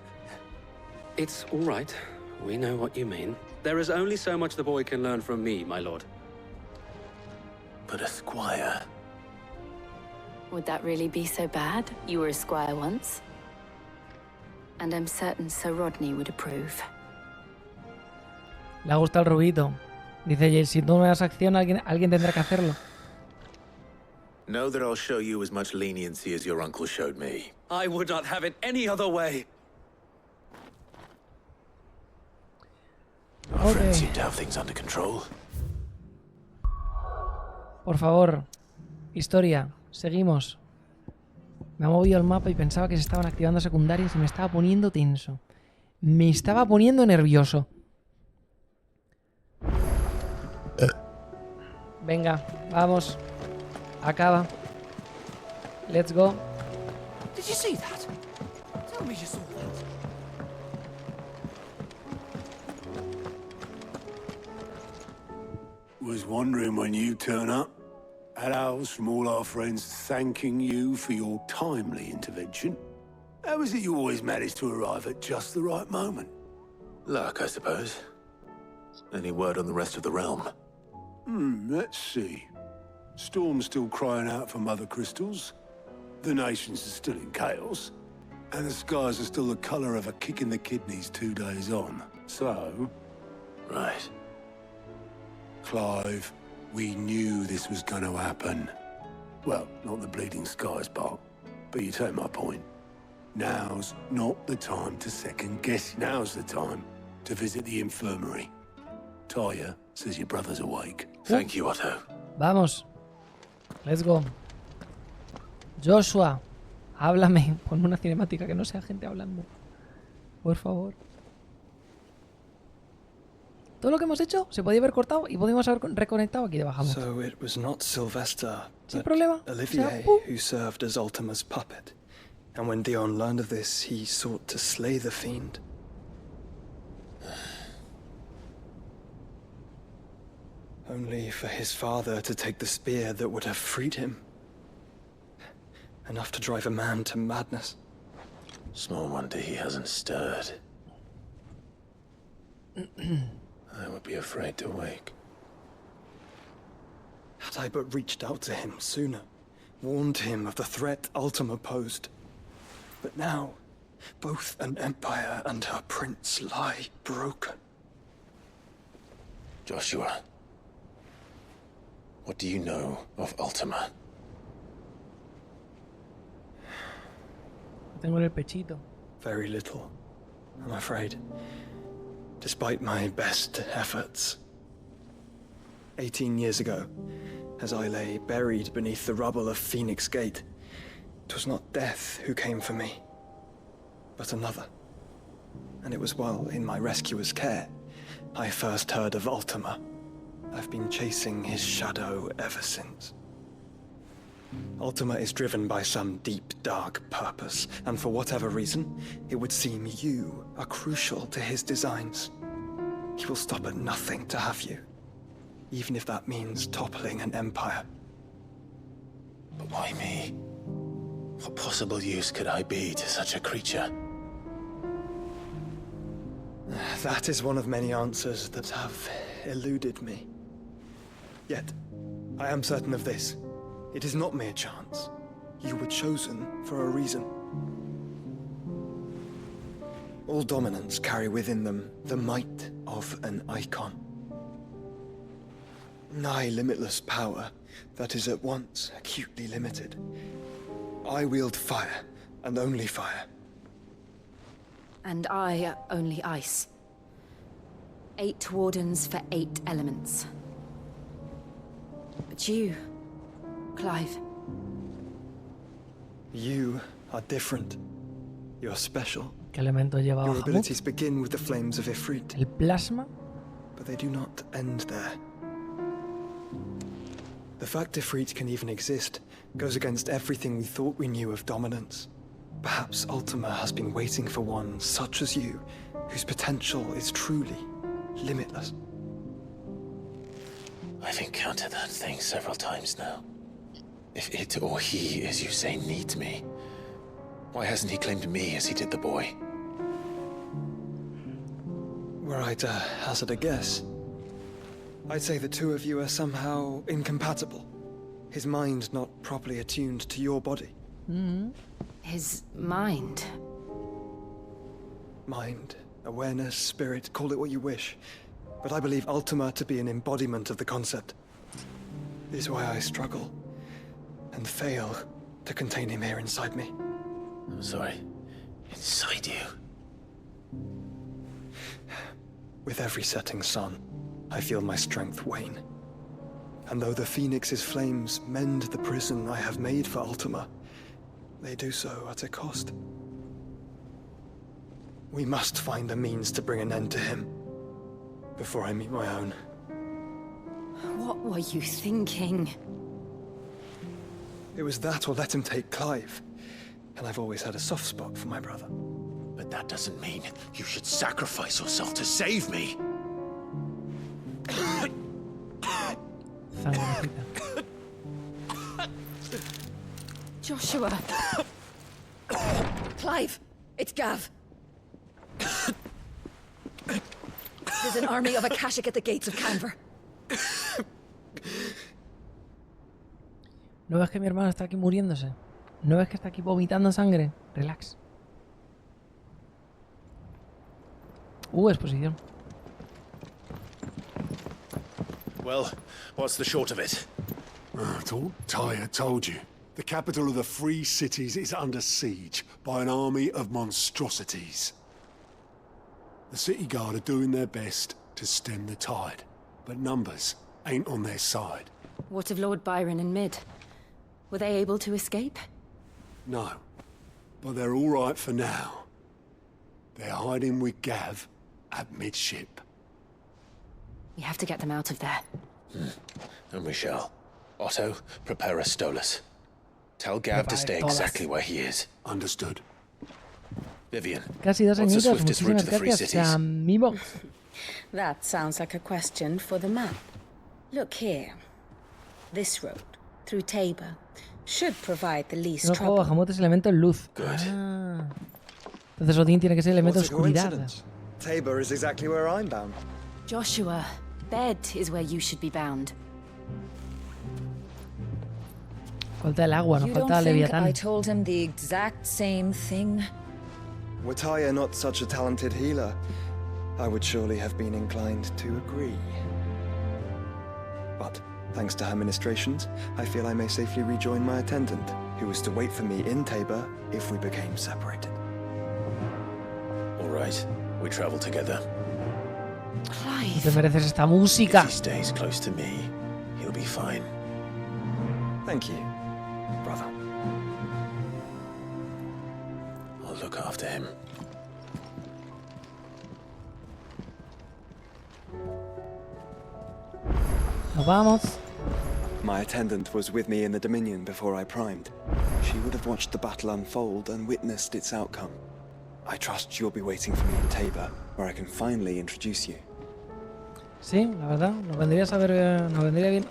It's all right. We know what you mean. There is only so much the boy can learn from me, my lord. But a squire... Would that really be so bad? You were a squire once. And I'm certain Sir Rodney would approve. Le gusta el rubito. Dice Jay, si tú no me das acción, alguien tendrá que hacerlo. Know that I'll show you as much leniency as your uncle showed me. I would not have it any other way. Our friends seem to have things under control. Por favor, historia, seguimos. Me ha movido el mapa y pensaba que se estaban activando secundarias y me estaba poniendo tenso. Me estaba poniendo nervioso. Venga, vamos. Acaba. Let's go. Did you see that? Tell me you saw that. Was wondering when you turn up. Hellos from all our friends thanking you for your timely intervention. How is it you always manage to arrive at just the right moment? Luck, I suppose. Any word on the rest of the realm? Let's see. Storm's still crying out for mother crystals. The nations are still in chaos. And the skies are still the colour of a kick in the kidneys 2 days on. So... Right. Clive, we knew this was going to happen. Well, not the bleeding skies part, but you take my point. Now's not the time to second guess. Now's the time to visit the infirmary. Talia says your brother's awake. Thank you, Otto. Vamos. Let's go. Joshua, háblame. Ponme una cinemática que no sea gente hablando. Por favor. Todo lo que hemos hecho se podía haber cortado y podíamos haber reconectado aquí debajo. So it was not Sylvester, Sin but problema. Olivier who served as Ultima's puppet. And when Dion learned of this, he sought to slay the fiend. Only for his father to take the spear that would have freed him. Enough to drive a man to madness. Small wonder he hasn't stirred. I would be afraid to wake. Had I but reached out to him sooner, warned him of the threat Ultima posed. But now, Both an empire and her prince lie broken. Joshua, what do you know of Ultima? Tengo en el pechito. Very little, I'm afraid. Despite my best efforts. 18 years ago, as I lay buried beneath the rubble of Phoenix Gate, it was not death who came for me, but another. And it was while in my rescuer's care, I first heard of Ultima. I've been chasing his shadow ever since. Ultima is driven by some deep, dark purpose, and for whatever reason, it would seem you are crucial to his designs. He will stop at nothing to have you, even if that means toppling an empire. But why me? What possible use could I be to such a creature? That is one of many answers that have eluded me. Yet, I am certain of this. It is not mere chance. You were chosen for a reason. All dominants carry within them the might of an icon. Nigh limitless power that is at once acutely limited. I wield fire, and only fire. And I only ice. 8 wardens for 8 elements. But you, Clive. You are different. You're special. ¿Qué elemento lleva Your Bahamut? abilities begin with the flames of Ifrit. El plasma. But they do not end there. The fact Ifrit can even exist goes against everything we thought we knew of dominance. Perhaps Ultima has been waiting for one such as you, whose potential is truly limitless. I've encountered that thing several times now. If it or he, as you say, needs me, why hasn't he claimed me as he did the boy? Were I to hazard a guess, I'd say the two of you are somehow incompatible. His mind not properly attuned to your body. His mind. Mind, awareness, spirit, call it what you wish. But I believe Ultima to be an embodiment of the concept. This is why I struggle and fail to contain him here inside me. I'm sorry. Inside you? With every setting sun, I feel my strength wane. And though the Phoenix's flames mend the prison I have made for Ultima, they do so at a cost. We must find a means to bring an end to him before I meet my own. What were you thinking? It was that or let him take Clive. And I've always had a soft spot for my brother. But that doesn't mean you should sacrifice yourself to save me. Joshua. Clive, it's Gav. There's an army of Akashic at the gates of Canver. ¿No ves que mi hermano está aquí muriéndose? ¿No ves que está aquí vomitando sangre? Relax. Exposición. Well, what's the short of it? Thought Tyre told you. The capital of the Free Cities is under siege by an army of monstrosities. The city guard are doing their best to stem the tide, but numbers ain't on their side. What of Lord Byron and Mid? Were they able to escape? No, but they're all right for now. They're hiding with Gav at midship. We have to get them out of there. And we shall. Otto, prepare a Stolas. Tell Gav to stay exactly where he is. Understood. Vivian, Casi 2 what's the añitos, swiftest route muchísimas to the Free gracias, Cities? amigo. That sounds like a question for the map. Look here. This road, through Tabor, should provide the least No juego trouble. Bahamut es elemento luz. Ah. Entonces Odín tiene que ser elemento What a oscuridad. coincidence. Tabor is exactly where I'm bound. Joshua, bed is where you should be bound. Falta el agua, nos You falta don't think Leviatán. I told him the exact same thing? Were Tyre not such a talented healer, I would surely have been inclined to agree. But thanks to her ministrations, I feel I may safely rejoin my attendant, who was to wait for me in Tabor if we became separated. All right, we travel together. No te mereces esta música. If he stays close to me, he'll be fine. Thank you, brother. I'll look after him. Nos vamos. My attendant was with me in the Dominion before I primed. She would have watched the battle unfold and witnessed its outcome. I trust you'll be waiting for me in Tabor, where I can finally introduce you. Sí, la verdad, nos vendría bien.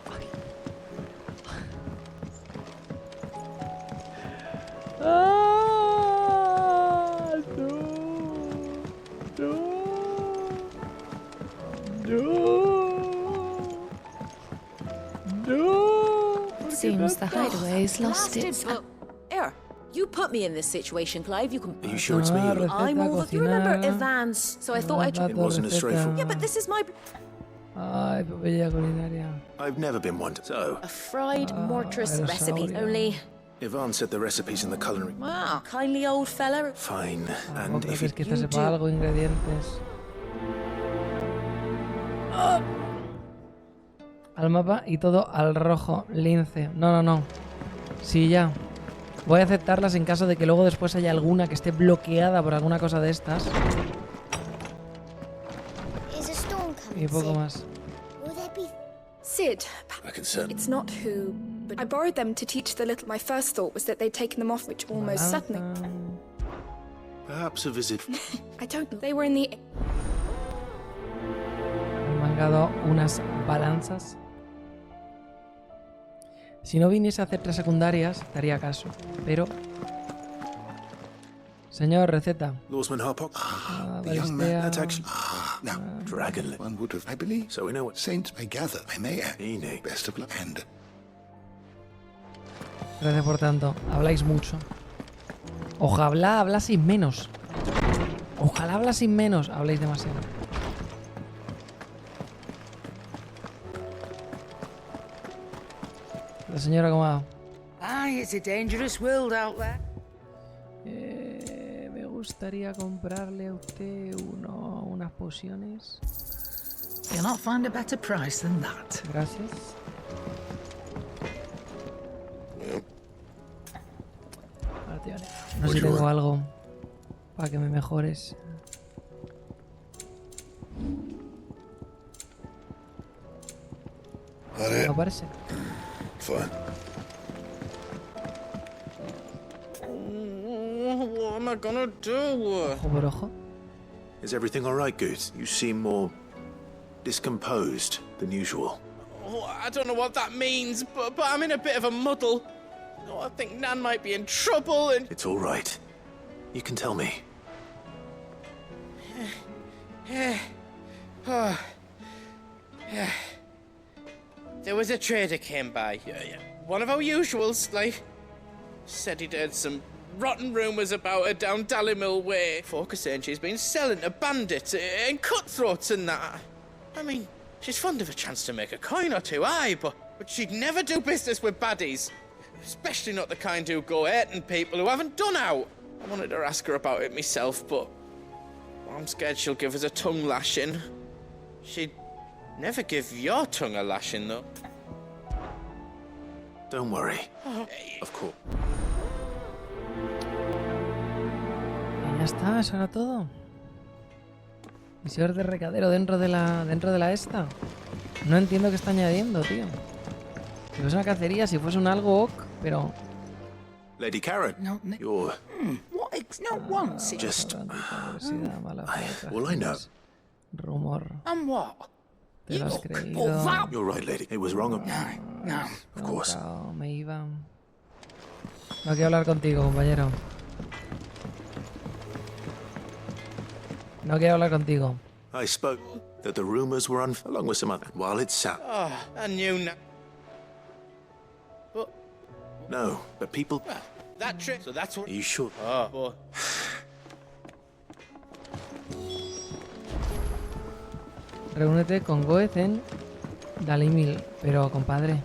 It seems the hideaway's lost its... Here, you put me in this situation, Clive. You can... Are you sure it's me? I'm over... You remember Evans, so I thought I'd... It wasn't a straightforward... Yeah, but this is my... Ay, papilla culinaria. I've never been one to... So... A fried mortress recipe, only... Ivan said the recipe's in the culinary... Wow, kindly old fella. Fine, and if es que te sepa algo, ingredientes. Al mapa y todo al rojo, lince. No. Sí, ya. Voy a aceptarlas en caso de que luego después haya alguna que esté bloqueada por alguna cosa de estas. Y poco más. Sid, I can send. it's not who, but I borrowed them to teach the little. My first thought was that they'd taken them off Ritual almost suddenly. Perhaps a visit. I don't know. They were in the... Me han dado unas balanzas. Si no viniese a hacer 3 secundarias, te haría caso. Pero... Señor, receta. Lawsman Harpock. The young man, that's actually... Now, Dragonlet. One would have, I believe. So we know what... Saints may gather, I may add. Enoch. Best of luck. And... Gracias por tanto. Habláis mucho. Ojalá hablaseis menos. Ojalá hablaseis menos. Habláis demasiado. La señora, ¿cómo va? Aye, it's a dangerous world out there. Me gustaría comprarle a usted unas pociones. You'll not find a better price than that. Gracias. Vale, tío, no sé si tengo algo para que me mejores. ¿No parece? Fine. What am I gonna do? Ojo por ojo. Is everything all right, Goose? You seem more discomposed than usual. Oh, I don't know what that means, but I'm in a bit of a muddle. Oh, I think Nan might be in trouble and... It's all right. You can tell me. There was a trader came by. One of our usuals, like... Said he'd heard some rotten rumours about her down Dallymill Way. Folk are saying she's been selling to bandits and cutthroats and that. I mean, she's fond of a chance to make a coin or two, aye, but she'd never do business with baddies. Especially not the kind who go hurting people who haven't done out. I wanted to ask her about it myself, but I'm scared she'll give us a tongue lashing. She'd never give your tongue a lashing, though. Don't worry. Of course. Y ya está, eso era todo. Misiones de recadero dentro de la esta. No entiendo qué está añadiendo, tío. Si fuese una cacería, si fuese un algo ok, pero... Lady Karen, you're... What? Not once. Just... All I know... Rumor. And what? Te lo has creído. You're right, lady. It was wrong. No. Of course. Me iba. No quiero hablar contigo, compañero. No quiero hablar contigo. I spoke that the rumors were along with some other. While it sat. Oh, I knew now. But... No, but people... That trick, so that's what... Are you sure? Oh, boy. Reúnete con Goethe en Dalimil. Pero, compadre.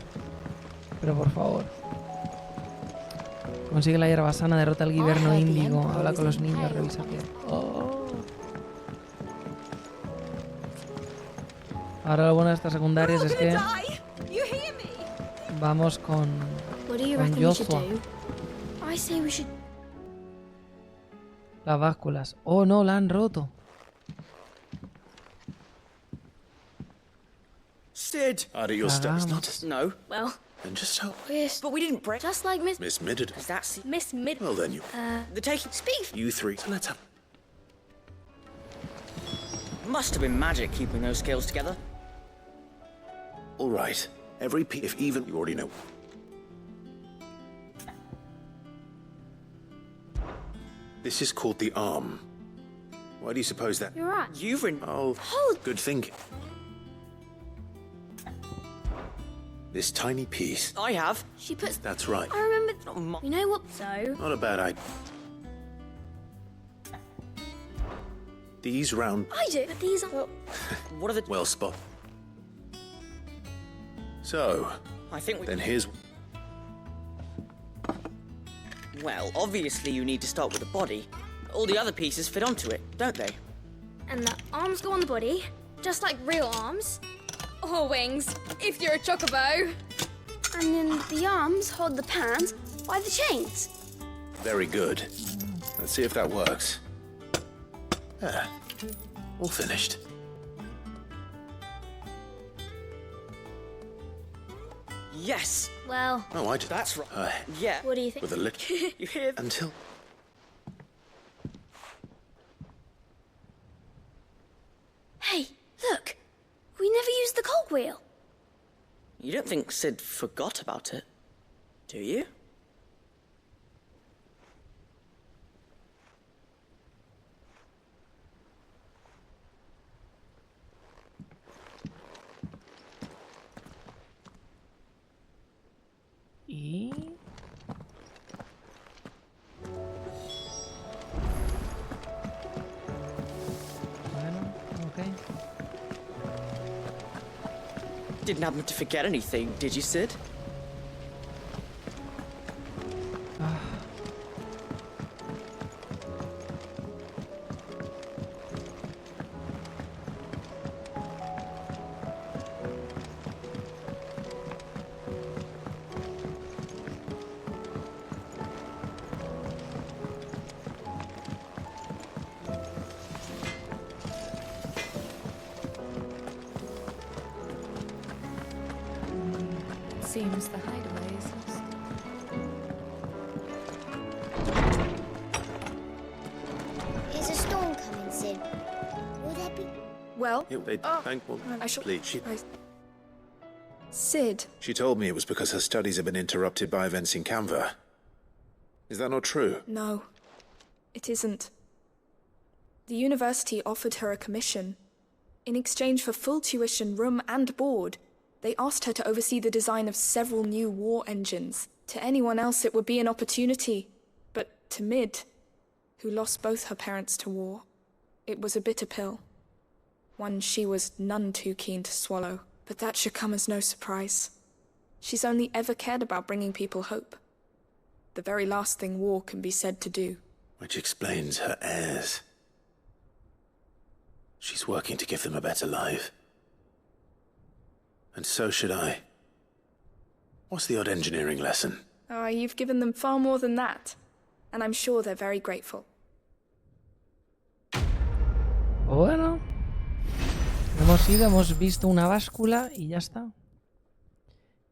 Pero, por favor. Consigue la hierba sana, derrota al guiberno índigo. Habla con los niños, revisa bien. Oh. Ahora lo bueno de estas secundarias es que vamos con Joshua. Las básculas. Oh no, la han roto. Sid! Are your steps not? No. Well, Then just help. yes, but we didn't break. Just like Miss Midded. That's Miss Mid. Well then you. The taking speak. You three. So let's have. Must have been magic keeping those scales together. All right. Every if even you already know. This is called the arm. Why do you suppose that? You're right. You've been. Oh, good thinking. This tiny piece. I have. She puts. That's right. I remember. You know what? So. Not a bad idea. These round. I do, but these are. What are the? Well spot. So. I think we. Then here's. Well, obviously you need to start with the body. All the other pieces fit onto it, don't they? And the arms go on the body, just like real arms. Or wings, if you're a chocobo. And then the arms hold the pans by the chains. Very good. Let's see if that works. There. All finished. Yes. Well. Oh, I did. That's right. Yeah. What do you think? With a lick. You hear? Until. Hey, look. We never used the cogwheel. You don't think Sid forgot about it, do you? Y... Bueno, okay. Didn't happen to forget anything, did you, Sid? Seems the hideaway is lost. Is a storm coming, Sid? Will there be? Well, Thankful. I shall. Please. Sid. She told me it was because her studies have been interrupted by events in Canva. Is that not true? No, it isn't. The university offered her a commission. In exchange for full tuition, room and board, they asked her to oversee the design of several new war engines. To anyone else, it would be an opportunity. But to Mid, who lost both her parents to war, it was a bitter pill. One she was none too keen to swallow. But that should come as no surprise. She's only ever cared about bringing people hope. The very last thing war can be said to do. Which explains her heirs. She's working to give them a better life. And so should I. What's the odd engineering lesson? Oh, you've given them far more than that. And I'm sure they're very grateful. Bueno. Hemos ido, hemos visto una báscula y ya está.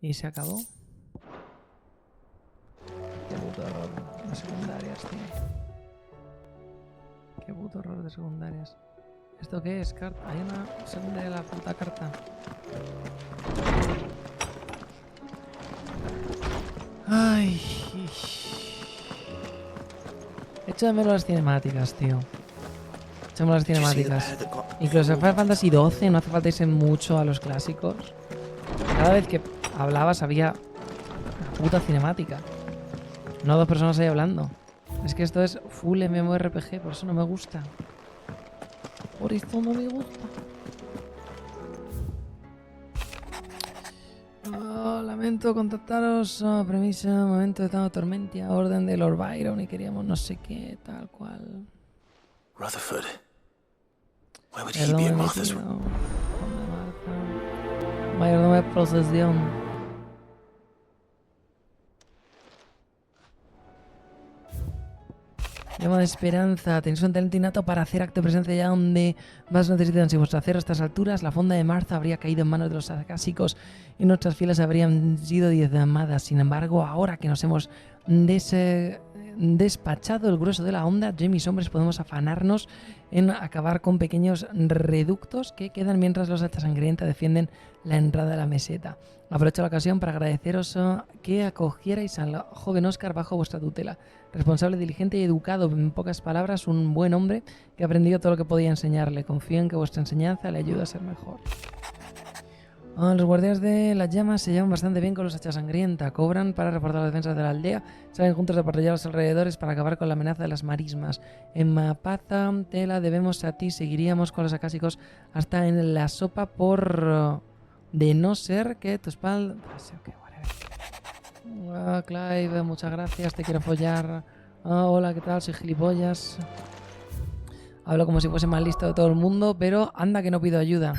Y se acabó. Qué puto horror de secundarias, tío. Qué puto horror de secundarias. ¿Esto qué es? Hay una secundaria de la puta carta. Ay. Echo de menos las cinemáticas, tío. Echamos las cinemáticas. Incluso en Final Fantasy XII no hace falta irse mucho a los clásicos. Cada vez que hablabas había una puta cinemática. No dos personas ahí hablando. Es que esto es full MMORPG, por eso no me gusta. Por eso no me gusta. Momento, contactaros, premisa, momento de estado tormentia, orden de Lord Byron y queríamos no sé qué, tal cual. Rutherford. Where would he be in Martha's room? Mayordomo de procesión. Llama de esperanza. Tenéis un talento innato para hacer acto de presencia allá donde más necesitan. Si vuestro hacer a estas alturas, la fonda de Martha habría caído en manos de los acásicos y nuestras filas habrían sido diezmadas. Sin embargo, ahora que nos hemos despachado el grueso de la onda, yo y mis hombres podemos afanarnos en acabar con pequeños reductos que quedan mientras los hachas sangrienta defienden la entrada de la meseta. Aprovecho la ocasión para agradeceros que acogierais al joven Oscar bajo vuestra tutela. Responsable, diligente y educado, en pocas palabras, un buen hombre que ha aprendido todo lo que podía enseñarle. Confío en que vuestra enseñanza le ayude a ser mejor. Los guardias de las llamas se llevan bastante bien con los hachas sangrienta. Cobran para reforzar las defensas de la aldea. Salen juntos de patrullar los alrededores para acabar con la amenaza de las marismas. En Mapaza te la debemos a ti. Seguiríamos con los acásicos hasta en la sopa por... de no ser que tu espalda... Clive, muchas gracias, te quiero follar. Hola, ¿qué tal? Soy gilipollas. Hablo como si fuese más listo de todo el mundo, pero anda que no pido ayuda.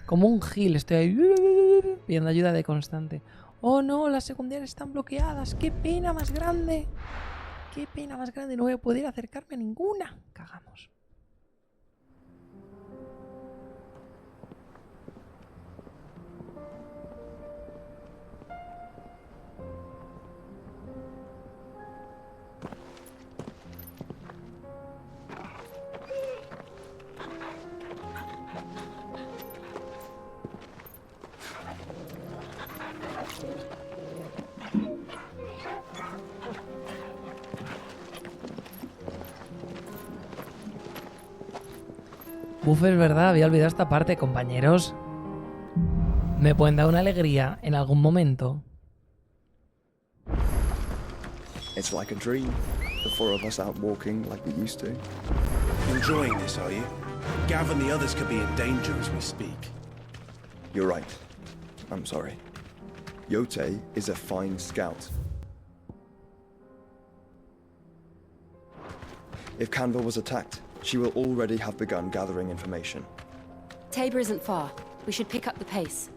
Como un gil, estoy ahí pidiendo ayuda de constante. Oh no, las secundarias están bloqueadas. ¡Qué pena más grande! ¡Qué pena más grande! No voy a poder acercarme a ninguna. Cagamos. Es verdad, había olvidado esta parte, compañeros. ¿Me pueden dar una alegría en algún momento? It's like a dream. The four of us out walking like we used to. Enjoying this, are you? Gav and the others could be in danger as we speak. You're right. I'm sorry. Yote is a fine scout. If Canva was attacked, she will already have begun gathering information. Tabor isn't far. We should pick up the pace.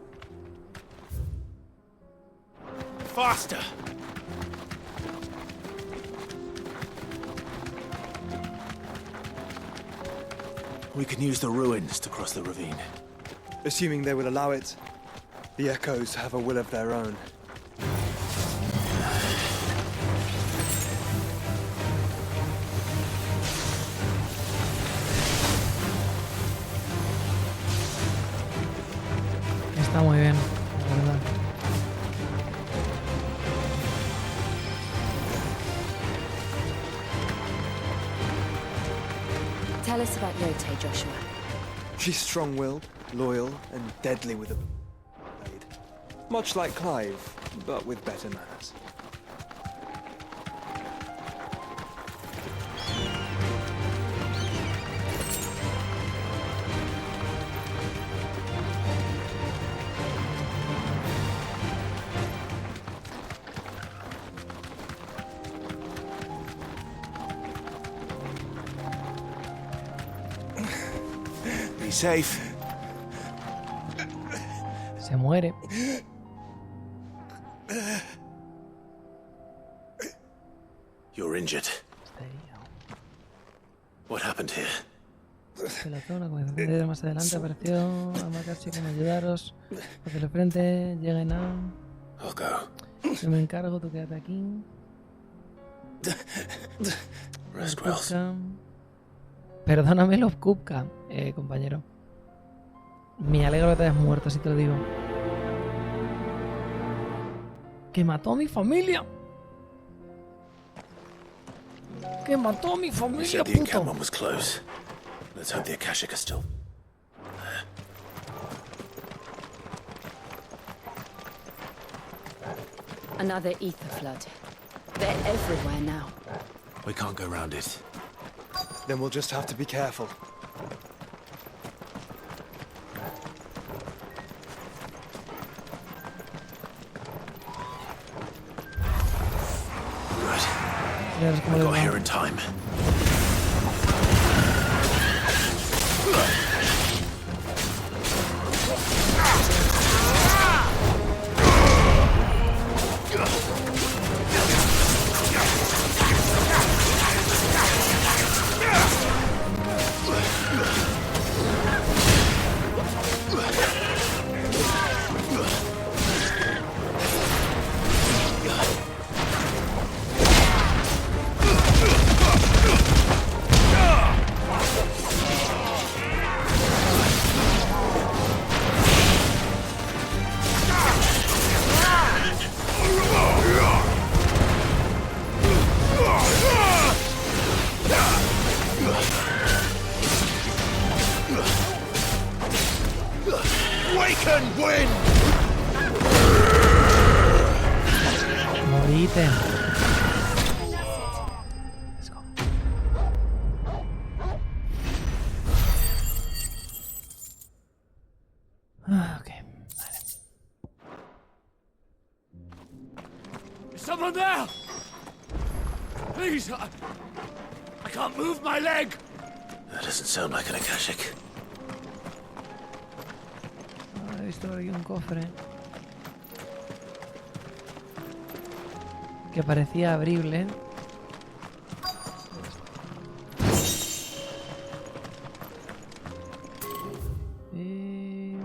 Faster! We can use the ruins to cross the ravine. Assuming they will allow it, the echoes have a will of their own. Está muy bien, la verdad. Tell us about Yote, Joshua. She's strong-willed, loyal, and deadly with a blade. Much like Clive, but with better manners. Be safe. Se muere. You're injured. What happened here? De la zona, como de más adelante apareció a marcarse como ayudaros. Hacia el frente, lleguen a... I'll go. Yo me encargo, tú quédate aquí. Rest well. Perdóname, Love Kupka, compañero. Me alegro que te hayas muerto, así te lo digo. ¡Que mató a mi familia! ¡Que mató a mi familia, the puto! encampment was close. Let's hope the Akashic are still. Another ether flood. They're everywhere now. We can't go round it. Then we'll just have to be careful. Verás cómo I les got va. here in time. Morite. Ok. Is someone there? Please, I can't move my leg. That doesn't sound like an Akashic. He visto por aquí un cofre que parecía abrible. Y...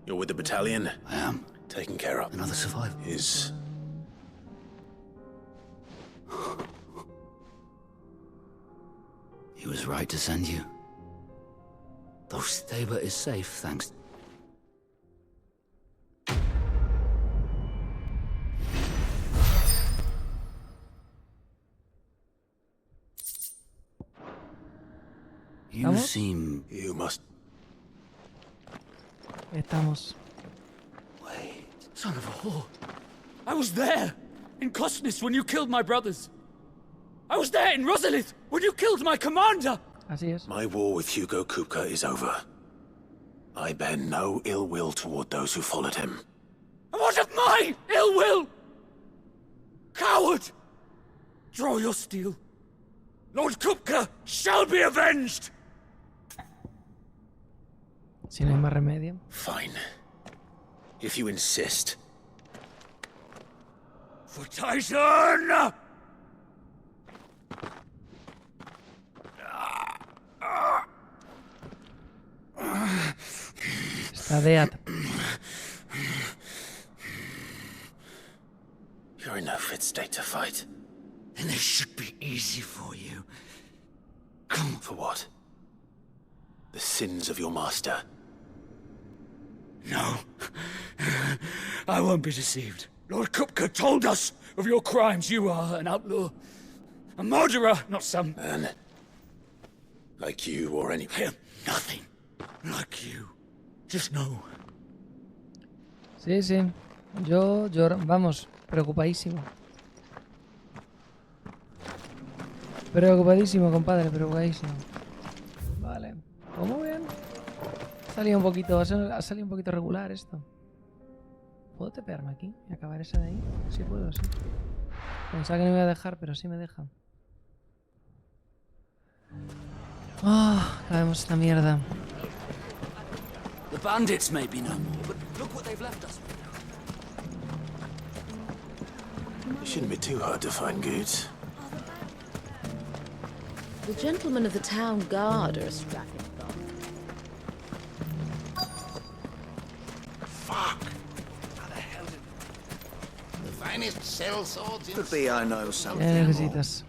You're with the battalion? I am. Taken care of. Another survivor. Is... He was right to send you. Though Staba is safe, thanks. You ¿Estamos? seem... You must... Estamos. Son of a whore. I was there in Cosnes when you killed my brothers. I was there in Rosalith when you killed my commander. Así es. My war with Hugo Kupka is over. I bear no ill will toward those who followed him. And what of my ill will? Coward! Draw your steel. Lord Kupka shall be avenged! Si no hay más remedio. Fine. If you insist. For Titan! Está dead. You're in no fit state to fight. Then this should be easy for you. Come. For what? The sins of your master. No. I won't be deceived. Lord Kupka told us of your crimes. You are an outlaw. A murderer, not some... Man. Like you or any... I am nothing like you. Just know. Sí, sí. Yo, vamos, preocupadísimo. Preocupadísimo, compadre, preocupadísimo. Vale. Pues muy bien. Ha salido un poquito regular esto. ¿Puedo tepearme aquí y acabar esa de ahí? Sí puedo, sí. Pensaba que no me iba a dejar, pero sí me deja. Acabemos esta mierda. The bandits may be no more, but look what they've left us. It shouldn't be too hard to find goods. The gentlemen of the town guard are a strapping bunch. Fuck! How the hell did... The finest cell swords in... Could be I know something. Cositas.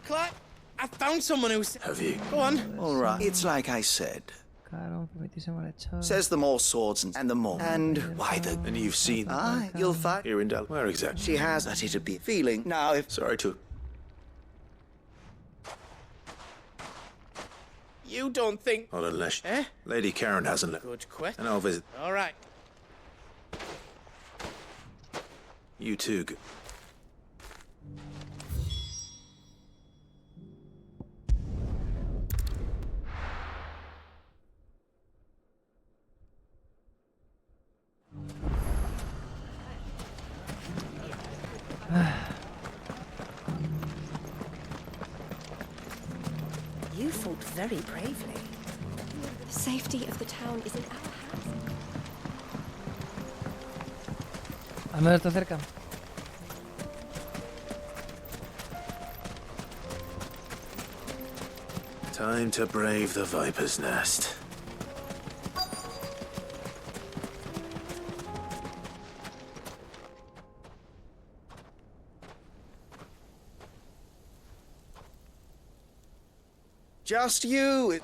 Clark, I found someone who's... Have you? Go on. All right. It's like I said. Claro, permitísimo el hecho. Says the more swords and the more. And why the... And you've seen... Aye, you'll find... Here in Del... Where exactly? She has that it'd be feeling. Now if... Sorry to... You don't think... Not unless... Eh? Lady Karen hasn't left. Good question. And I'll visit... All right. You too. You fought very bravely. The safety of the town is in our hands. Al menos está cerca. Time to brave the Viper's Nest. Just you. It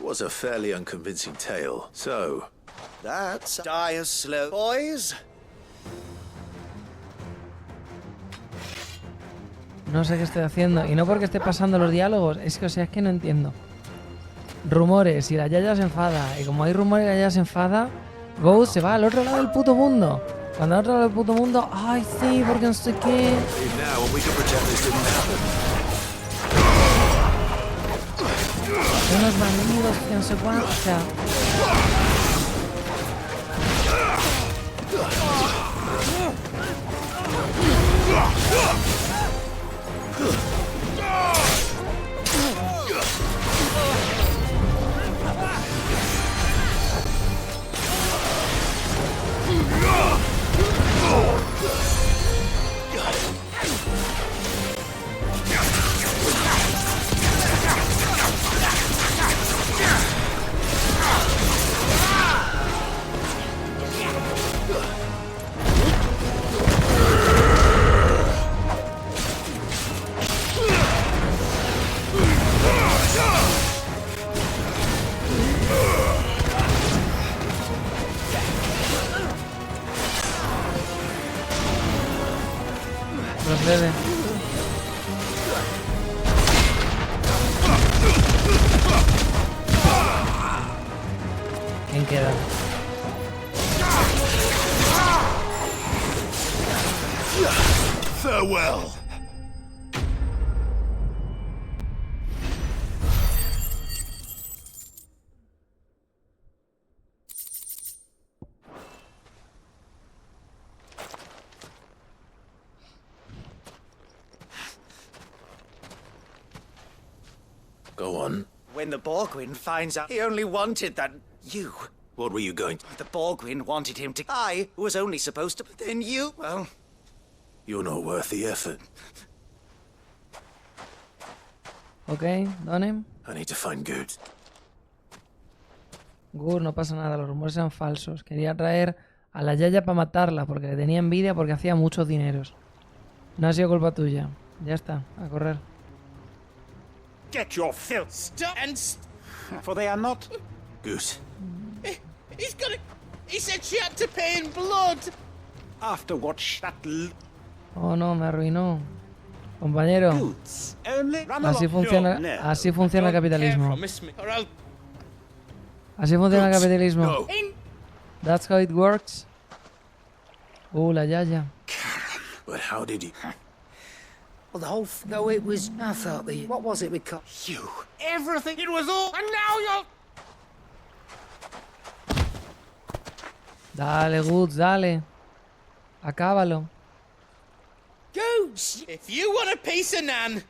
was a fairly unconvincing tale. So, That's dire slow, boys. No sé qué estoy haciendo. Y no porque esté pasando los diálogos. Es que, o sea, es que no entiendo. Rumores y la Yaya se enfada. Y como hay rumores y la Yaya se enfada, Ghost se va al otro lado del puto mundo. Cuando al otro lado del puto mundo, ay sí, porque no sé qué. Unos bandidos que no sé cuánto. O sea, procede. ¿Quién queda? Farewell. go on. When the Borgwin finds out, he only wanted that you. What were you going to... The Borgwin wanted him to... I was only supposed to... Then you... Well... You're not worth the effort. Ok, Donem. I need to find Good. Gur, no pasa nada, los rumores eran falsos. Quería traer a la Yaya para matarla porque le tenía envidia porque hacía muchos dineros. No ha sido culpa tuya. Ya está, a correr. Get your filth. Stop and... For they are not... Good. He's got it. He said she had to pay in blood. After what that... Oh no, me arruinó. Compañero. Goods. Only run Así along. funciona, No. así funciona el capitalismo. Promise me, or I'll... Así funciona el capitalismo. No. That's how it works. La Yaya. But how did he... Well, the whole... No, it was... I thought the... What was it we called... You. Everything. It was all... And now you're... Dale, Goods, dale. Acábalo. Gooch! If you want a piece of Nan,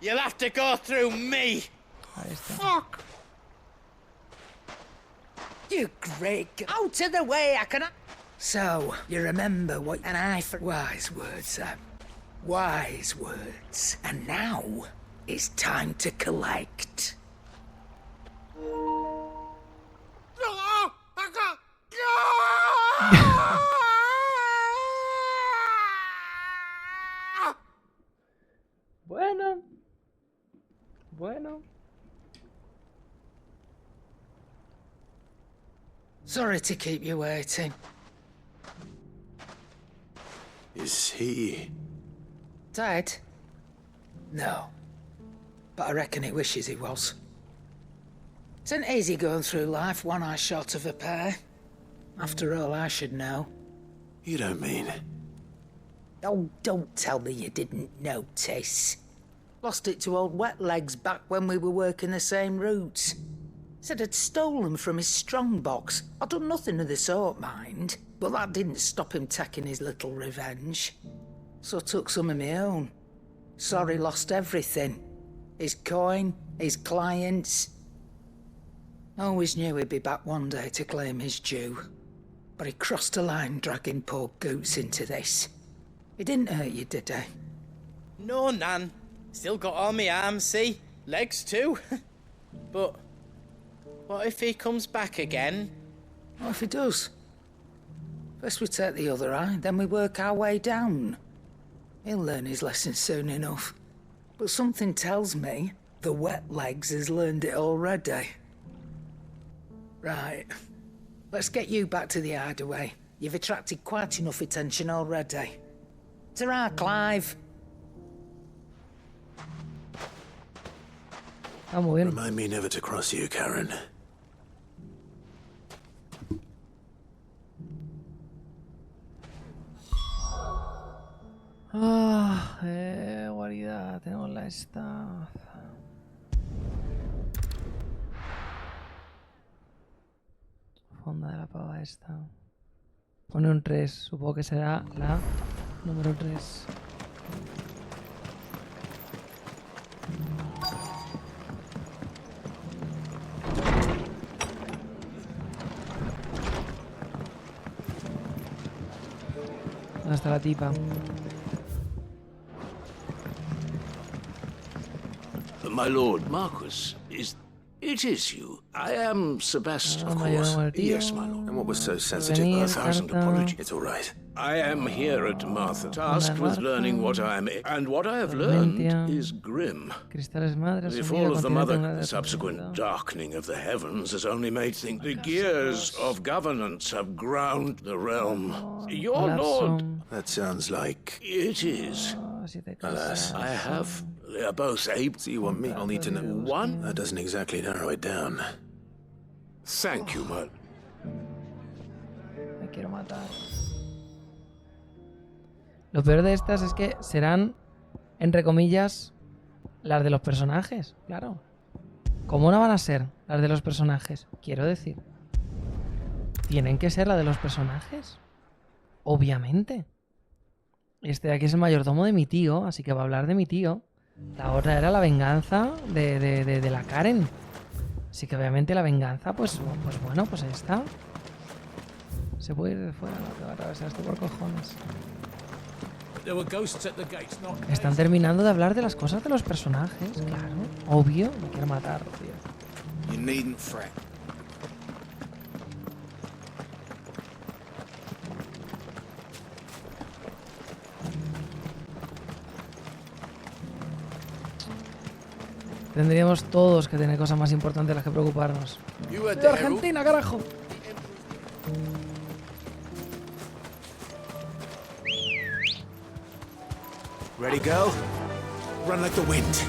you'll have to go through me. Ahí está. Fuck. You great... Out of the way, I cannot... So, you remember what... And I... Wise words, wise words. And now, it's time to collect. Bueno. Bueno. Sorry to keep you waiting. Is he... Dead? No. But I reckon he wishes he was. It's an easy going through life, one eye short of a pair. After all, I should know. You don't mean... Oh, don't tell me you didn't notice. Lost it to old Wet Legs back when we were working the same routes. Said I'd stolen from his strongbox. I'd done nothing of the sort, mind. But that didn't stop him taking his little revenge. So I took some of my own. Sorry, lost everything. His coin, his clients. Always knew he'd be back one day to claim his due. But he crossed a line dragging poor Goots into this. He didn't hurt you, did he? No, Nan. Still got all my arms, see? Legs too. But what if he comes back again? What if he does? First we take the other eye, then we work our way down. He'll learn his lesson soon enough. But something tells me the Wet Legs has learned it already. Right. Let's get you back to the hideaway. You've attracted quite enough attention already. Ta-ra, Clive. Muy bien. Remind me never to cross you, Karen. Guarida, tenemos la esta. Fonda de la pava esta. Pone un 3, supongo que será la número 3. ¿Dónde está la tipa? My lord Marquis, it is you. I am Sebastian. Of course. Yes, my lord. And what was so sensitive? 1,000 apologies. It's all right. I am here at Martha, tasked with learning what I am, and what I have learned is grim. The fall of the mother, the subsequent darkening of the heavens has only made things. The gears of governance have ground the realm. Your lord... That sounds like... It is. Alas. I have... They are both able... So you want me? I'll need to know. One? That doesn't exactly narrow it down. Thank you, my... Me quiero matar. Lo peor de estas es que serán, entre comillas, las de los personajes, claro. ¿Cómo no van a ser las de los personajes? Quiero decir, tienen que ser las de los personajes. Obviamente. Este de aquí es el mayordomo de mi tío, así que va a hablar de mi tío. La otra era la venganza de la Karen. Así que obviamente la venganza, pues bueno, pues ahí está. Se puede ir de fuera, no te va a atravesar esto por cojones. Están terminando de hablar de las cosas de los personajes, claro. Obvio, me quiero matar, tío. You needn't fret. Tendríamos todos que tener cosas más importantes de las que preocuparnos. ¡De Argentina, carajo! Ready, girl? Run like the wind.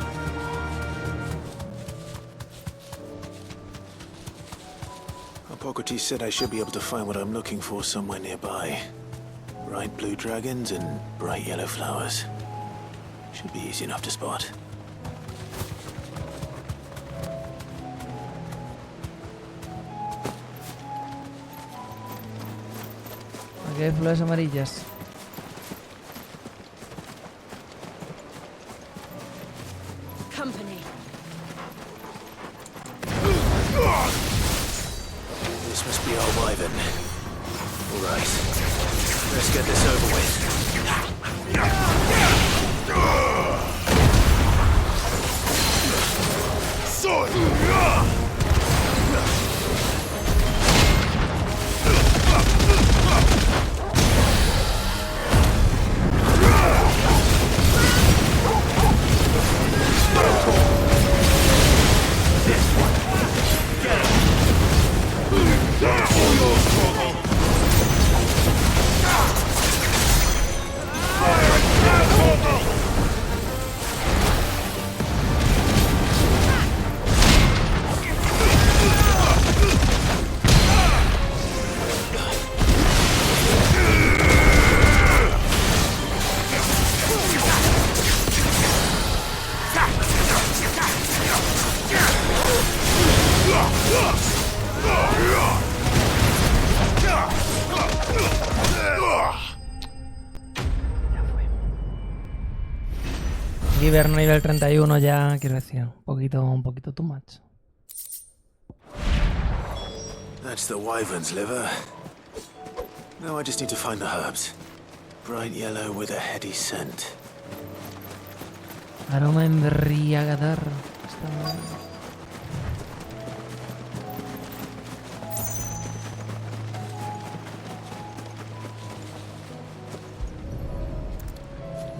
Hippocrates said I should be able to find what I'm looking for somewhere nearby. Bright blue dragons and bright yellow flowers. Should be easy enough to spot. Aquí hay flores amarillas. Company. This must be our wyvern. All right, let's get this over with. Ciber nivel 31 ya, quiero decir, un poquito too much. That's the wyvern's liver. Now I just need to find the herbs. Bright yellow with a heady scent. Aroma embriagador.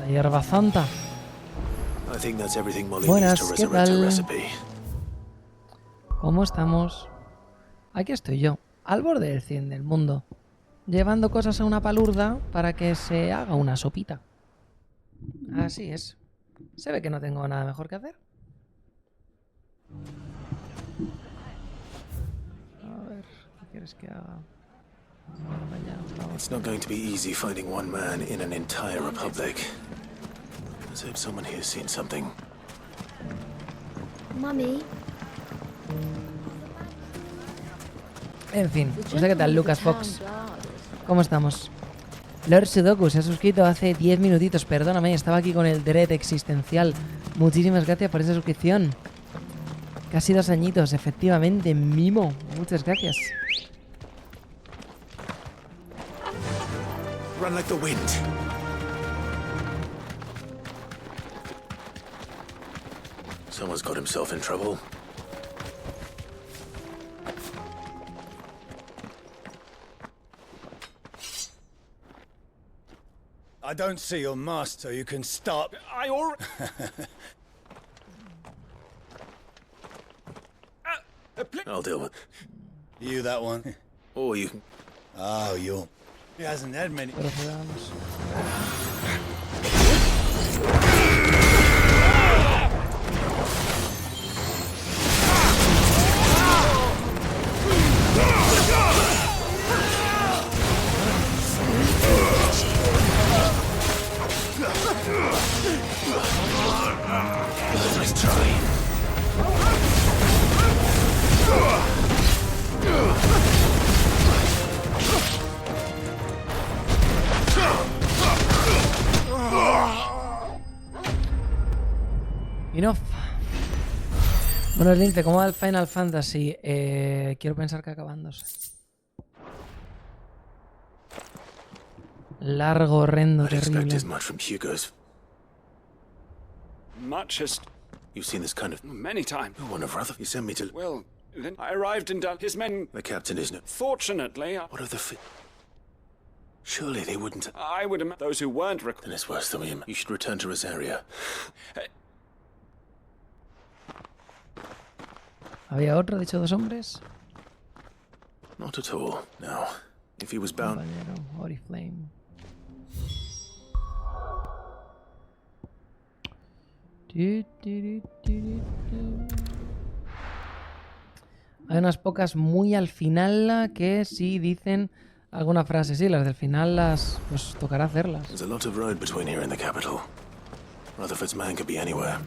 La hierba santa. I think that's everything Molly Buenas, needs to ¿qué resurrect her tal? recipe. ¿Cómo estamos? Aquí estoy yo, al borde del fin del mundo, llevando cosas a una palurda para que se haga una sopita. Así es. Se ve que no tengo nada mejor que hacer. A ver, ¿qué quieres que haga? It's not going to be easy finding one man in an entire republic. Let's hope someone here's seen something. Mummy. En fin, no sé qué tal, Lucas Fox. ¿Cómo estamos? Lord Sudoku se ha suscrito hace 10 minutitos, perdóname, estaba aquí con el dread existencial. Muchísimas gracias por esa suscripción. Casi 2 añitos, efectivamente, mimo. Muchas gracias. Run like the wind. Someone's got himself in trouble. I don't see your master. You can stop. I already... I'll deal with You that one? Or you can... Oh, you... He hasn't had many... Nice try. Enough. Bueno, Lince, ¿cómo va el Final Fantasy? Quiero pensar que acabándose. Largo, horrendo, terrible. Much from Hugo's. Much as... You've seen this kind of... Many times. One of Ruther. You sent me to... Well, then I arrived and his men... The captain is no... Fortunately, What of the... Surely they wouldn't... I would imagine those who weren't... Then it's worse than we... You should return to Rosaria. ¿Había otro, dicho 2 hombres? Not at all, no. If he was bound... Compañero, Oriflame. Hay unas pocas muy al final que sí dicen alguna frase. Sí, las del final las pues tocará hacerlas. There's a lot of road between here and the capital. Rutherford's man could be anywhere.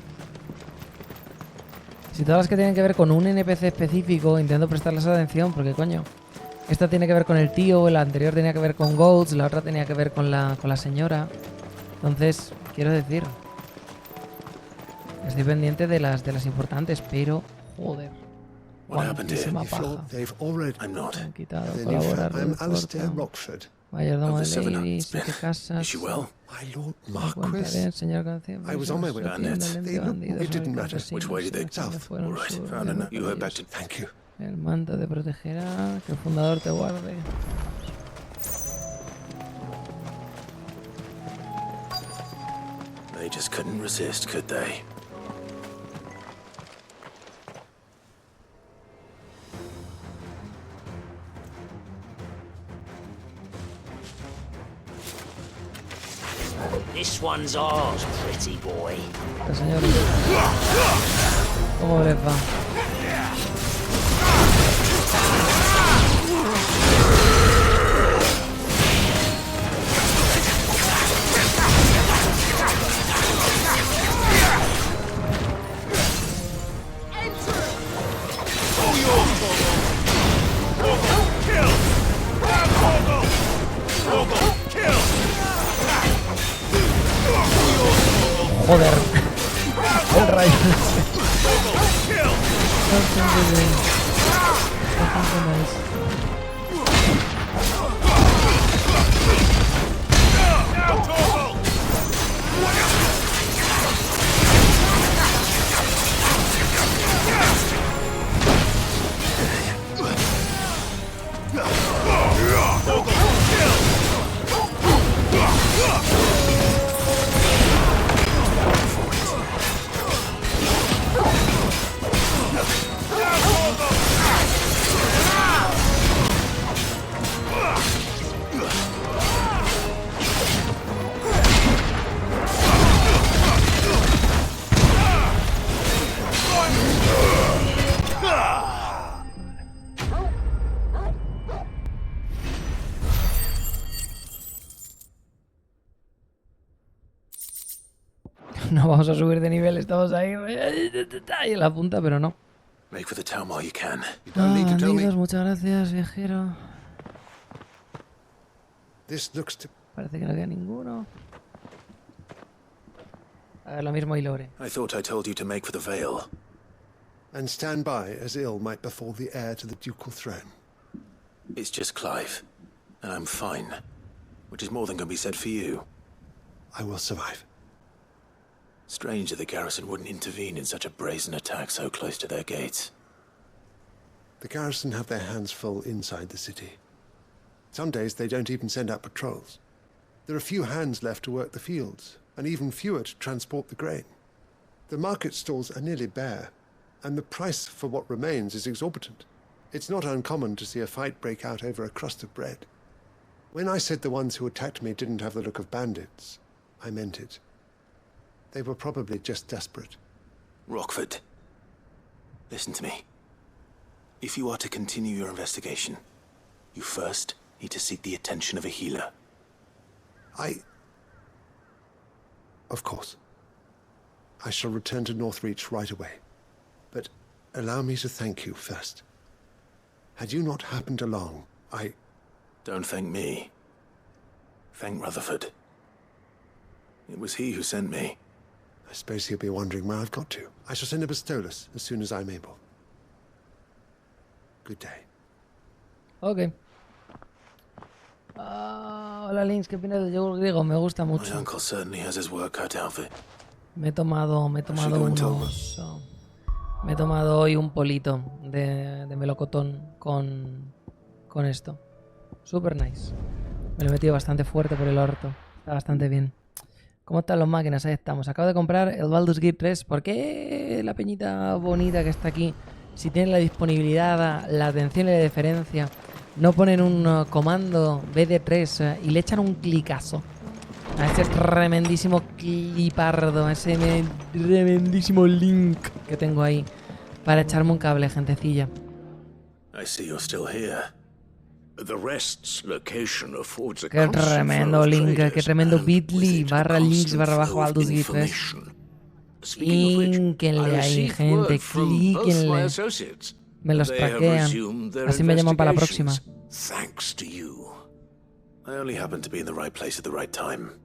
Si todas las que tienen que ver con un NPC específico, intento prestarles atención porque coño. Esta tiene que ver con el tío, la anterior tenía que ver con Goats, la otra tenía que ver con la señora. Entonces, quiero decir, estoy pendiente de las importantes, pero joder. Cuantísima paja. I'm not. Me han quitado colaborar. Mayordomo de Lady, 7 casas. Is she well? My Lord Marquis. Señor I was on my way. It didn't matter. Which way did they? South. All right. Found enough. You heard back to... Thank you. El manto te protegerá, que el fundador te guarde. They just couldn't resist, could they? This one's ours, pretty boy. La señora. ¿Cómo les va? Joder. bastante bien. Bastante nice. No vamos a subir de nivel, estamos ahí en la punta, pero no. Make for the town while you can. Amigos, muchas gracias, viajero. Parece que no queda ninguno. A ver, lo mismo y Lore. I thought I told you to make for the Vale. And stand by as ill might befall the heir to the ducal throne. It's just Clive, and I'm fine. Which is more than can be said for you. I will survive. Strange that the garrison wouldn't intervene in such a brazen attack so close to their gates. The garrison have their hands full inside the city. Some days they don't even send out patrols. There are few hands left to work the fields, and even fewer to transport the grain. The market stalls are nearly bare, and the price for what remains is exorbitant. It's not uncommon to see a fight break out over a crust of bread. When I said the ones who attacked me didn't have the look of bandits, I meant it. They were probably just desperate. Rockford, listen to me. If you are to continue your investigation, you first need to seek the attention of a healer. Of course. I shall return to Northreach right away. But allow me to thank you first. Had you not happened along, Don't thank me. Thank Rutherford. It was he who sent me. I suppose he'll be wondering where I've got to. I shall send a Bastolus as soon as I'm able. Good day. Ok. Hola Lynx, ¿qué opinas del yogur griego? Me gusta mucho. My uncle certainly has his work cut out for it. Me he tomado unos... Me he tomado hoy un polito de melocotón con esto. Super nice. Me lo he metido bastante fuerte por el orto. Está bastante bien. ¿Cómo están las máquinas? Ahí estamos. Acabo de comprar el Baldur's Gate 3. ¿Por qué la peñita bonita que está aquí, si tiene la disponibilidad, la atención y la deferencia, no ponen un comando BD3 y le echan un clicazo a ese tremendísimo clipardo, a ese tremendísimo link que tengo ahí para echarme un cable, gentecilla? I see you're still here. The rest's location affords a Qué tremendo link, qué tremendo bit.ly /links/bajo Baldur's Gate 3. Clíquenle ahí, gente, clíquenle. Me los traquean. Así me llaman para la próxima. Thanks to you. I only happened to be in the right place at the right time.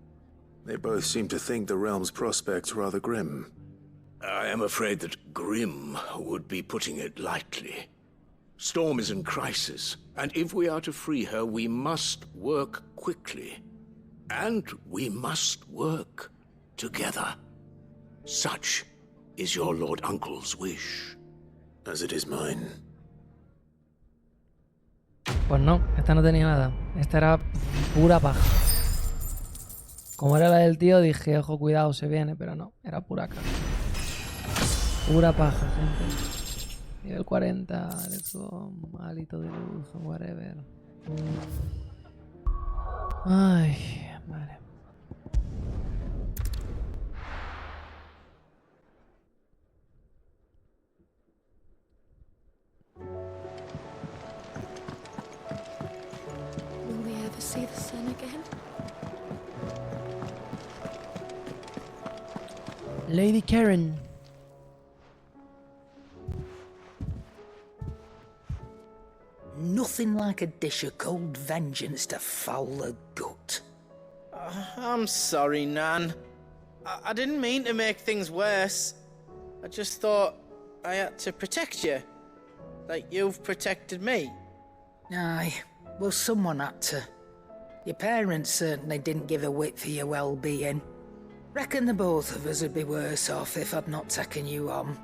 They both seem to think the realm's prospects rather grim. I am afraid that grim would be putting it lightly. Storm is in crisis, and if we are to free her, we must work quickly. And we must work together. Such is your Lord Uncle's wish. As it is mine. Pues no, esta no tenía nada. Esta era pura paja. Como era la del tío, dije, ojo, cuidado, se viene, pero no, era pura caja. Pura paja, gente. Nivel 40, let's go, malito de luz, whatever. Ay, vale. Will we ever see the sun again? Lady Karen. Nothing like a dish of cold vengeance to foul the gut. I'm sorry, Nan. I didn't mean to make things worse. I just thought I had to protect you. Like you've protected me. Aye, well, someone had to. Your parents certainly didn't give a whit for your well-being. Reckon the both of us would be worse off if I'd not taken you on.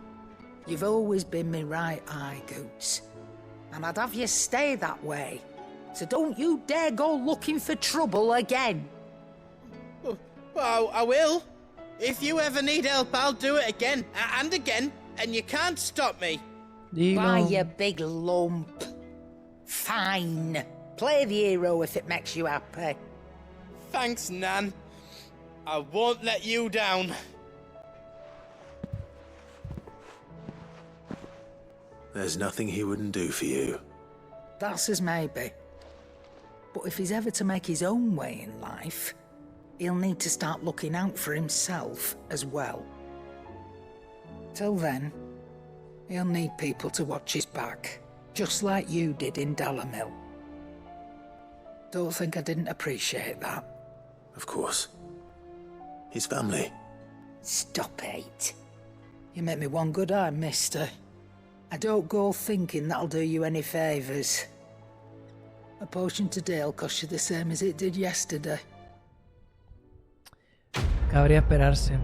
You've always been me right eye, Goots. And I'd have you stay that way. So don't you dare go looking for trouble again. Well, I will. If you ever need help, I'll do it again and again, and you can't stop me. Why, you big lump. Fine. Play the hero if it makes you happy. Thanks, Nan. I won't let you down. There's nothing he wouldn't do for you. That's as maybe. But if he's ever to make his own way in life, he'll need to start looking out for himself as well. Till then, he'll need people to watch his back, just like you did in Dalamil. Don't think I didn't appreciate that. Of course. His family. Stop it. You make me one good eye, mister. I don't go thinking that'll do you any favours. A potion today will cost you the same as it did yesterday. Cabría esperarse.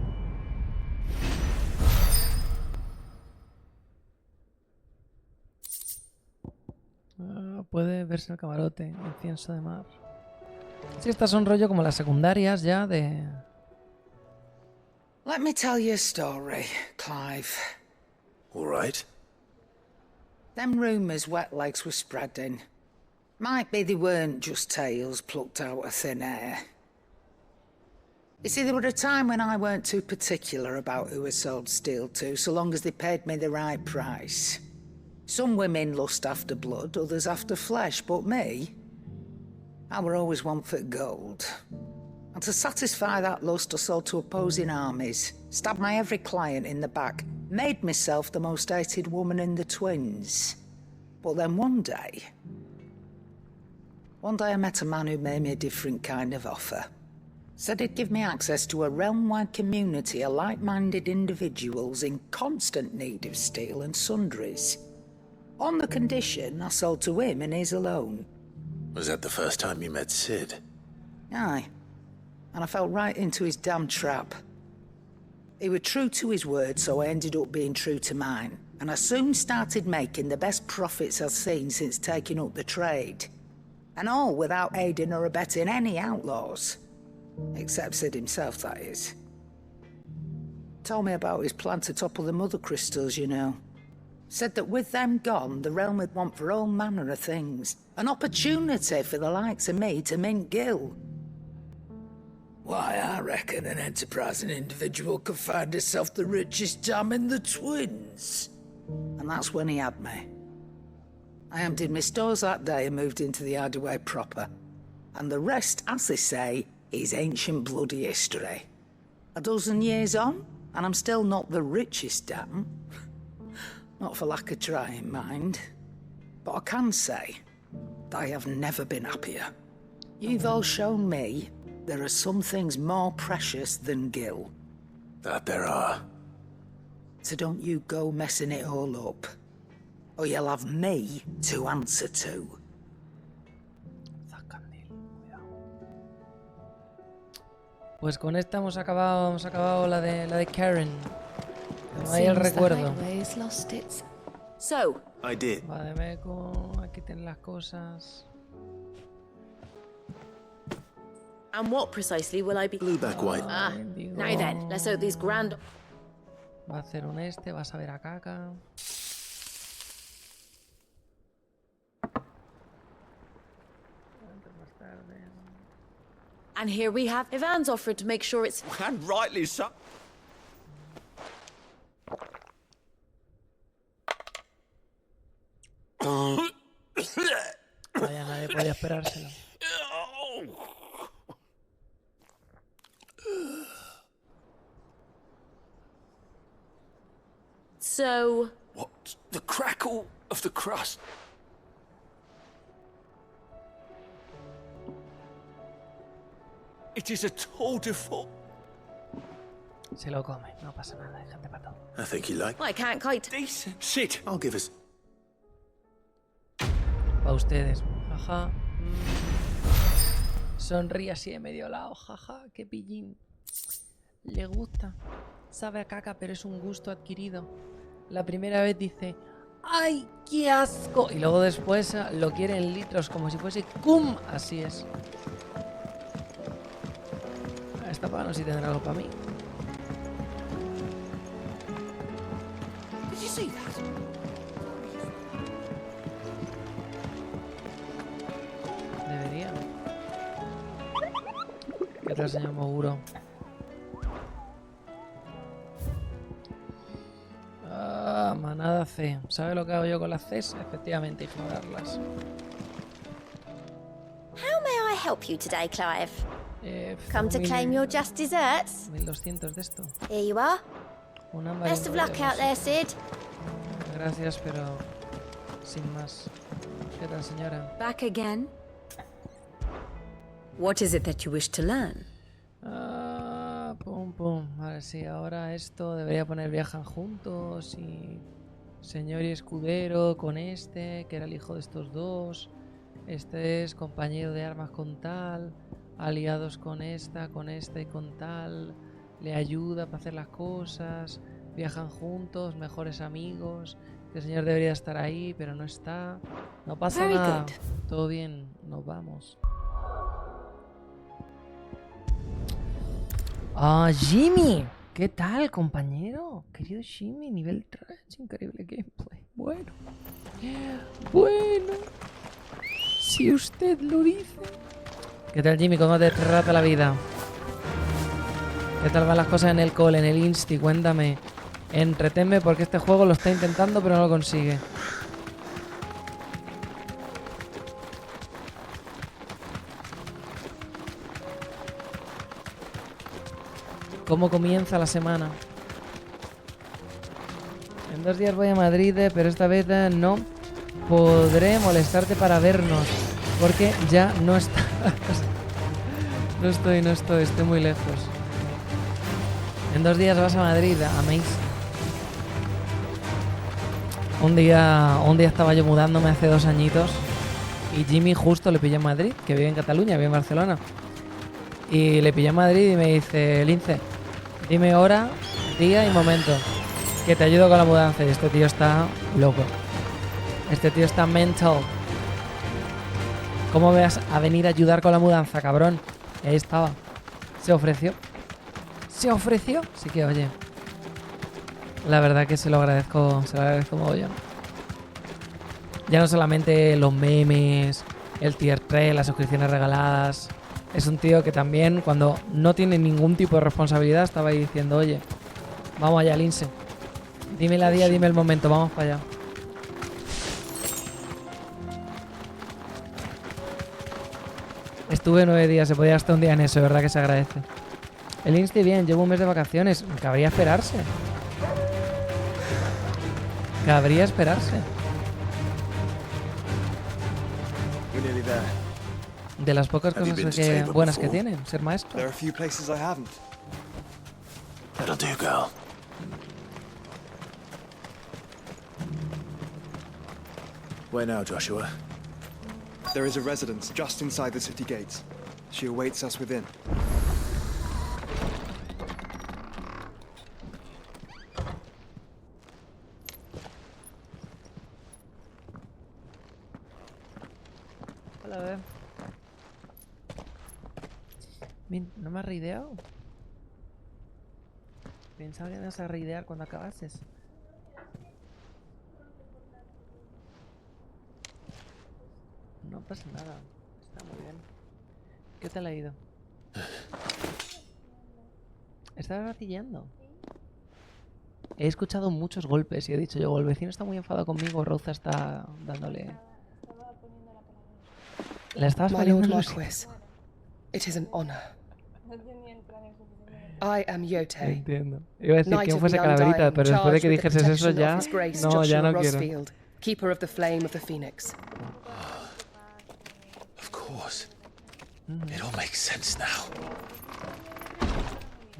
Puede verse el camarote, incienso de mar. Sí, estas son rollo como las secundarias ya de... Let me tell you a story, Clive. All right. Them rumours wet legs were spreading. Might be they weren't just tales plucked out of thin air. You see, there were a time when I weren't too particular about who I sold steel to, so long as they paid me the right price. Some women lust after blood, others after flesh, but me, I were always one for gold. And to satisfy that lust, I sold to opposing armies, stabbed my every client in the back, made myself the most hated woman in the twins. But then one day I met a man who made me a different kind of offer. Said he'd give me access to a realm-wide community of like-minded individuals in constant need of steel and sundries. On the condition I sold to him and his alone. Was that the first time you met Sid? Aye. And I fell right into his damn trap. He was true to his word, so I ended up being true to mine. And I soon started making the best profits I've seen since taking up the trade. And all without aiding or abetting any outlaws. Except Sid himself, that is. Told me about his plan to topple the mother crystals, you know. Said that with them gone, the realm would want for all manner of things. An opportunity for the likes of me to mint gil. Why, I reckon an enterprising individual could find himself the richest dam in the twins. And that's when he had me. I emptied my stores that day and moved into the hideaway proper. And the rest, as they say, is ancient bloody history. A dozen years on, and I'm still not the richest dam. Not for lack of trying, mind. But I can say that I have never been happier. You've all shown me there are some things more precious than gil. That there are. So don't you go messing it all up. Or you'll have me to answer to. Pues con esta hemos acabado la de Karen. No hay el recuerdo. So, I did. Vale, Meco, aquí tienen las cosas. and what precisely will I be? Blue back white. Ah, now then, let's hope these grand... Va a hacer un este, vas a ver a caca. And here we have Ivan's offered to make sure it's... And rightly so. Vaya, nadie podía esperárselo. So... What? The crackle of the crust. It is a tour de force. Se lo come, no pasa nada, hay gente para todo. I think you like. I can't kite. Decent. Sit. I'll give us. Para ustedes, jaja. Sonríe así de medio lado, jaja, qué pillín. Le gusta. Sabe a caca, pero es un gusto adquirido. La primera vez dice, ¡ay, qué asco! Y luego después lo quiere en litros, como si fuese cum. Así es. Esta para no si tendrá algo para mí. Did you see that? Debería. ¿Qué tal, señor Moguro? Manada C. ¿Sabe lo que hago yo con las Cs? Efectivamente, ignorarlas. How may I help you today, Clive? Come to 1000 claim your just desserts? 1200 de esto. Here you are. Un ámbar. Best of luck out there, Sid. Gracias, pero sin más. ¿Qué tal, señora? Back again? What is it that you wish to learn? Pum, pum. Vale, sí, ahora esto debería poner viajan juntos y señor y escudero con este, que era el hijo de estos dos. Este es compañero de armas con tal, aliados con esta y con tal. Le ayuda para hacer las cosas, viajan juntos, mejores amigos. El señor debería estar ahí, pero no está. No pasa nada. Todo bien, nos vamos. Ah, Jimmy. ¿Qué tal, compañero? Querido Jimmy, nivel 3. Increíble gameplay. Bueno. Bueno. Si usted lo dice. ¿Qué tal, Jimmy? ¿Cómo te trata la vida? ¿Qué tal van las cosas en el cole, en el Insti? Cuéntame. Entretenme porque este juego lo está intentando pero no lo consigue. ¿Cómo comienza la semana? En 2 días voy a Madrid, pero esta vez no podré molestarte para vernos porque ya no estás. No estoy muy lejos. En 2 días vas a Madrid, amazing. Un día estaba yo mudándome hace 2 añitos y Jimmy justo le pillé en Madrid, que vive en Cataluña, vive en Barcelona. Y le pillé en Madrid y me dice, Lince, dime hora, día y momento, que te ayudo con la mudanza. Y este tío está loco. Este tío está mental. ¿Cómo me vas a venir a ayudar con la mudanza, cabrón? Y ahí estaba. Se ofreció. ¿Se ofreció? Así que, oye, la verdad que se lo agradezco mogollón. Ya no solamente los memes, el tier 3, las suscripciones regaladas. Es un tío que también, cuando no tiene ningún tipo de responsabilidad, estaba ahí diciendo, oye, vamos allá, Lince. Dime la día, dime el momento, vamos para allá. Estuve 9 días, se podía gastar un día en eso, verdad que se agradece. El Insti bien, llevo un mes de vacaciones. Cabría esperarse. Cabría esperarse. De las pocas cosas buenas que tienen, ser maestro. There are a few places I haven't. That'll do, girl. Where now, Joshua? There is a residence just inside the city gates. She awaits us within. Hola, bebé. ¿No me has rideado? Pensaba que me ibas a ridear cuando acabases. No pasa nada. Está muy bien. ¿Qué tal ha ido? ¿Estás gatillando? He escuchado muchos golpes y he dicho yo, el vecino está muy enfadado conmigo, Rosa está dándole... ¿La estabas poniendo en Marquis, it is an honor. I am Yote. Entiendo. Iba a decir que fuese calaverita, pero después de que dijeses eso ya... No, ya no quiero. Keeper of the flame of the phoenix. Of course. It all makes sense now.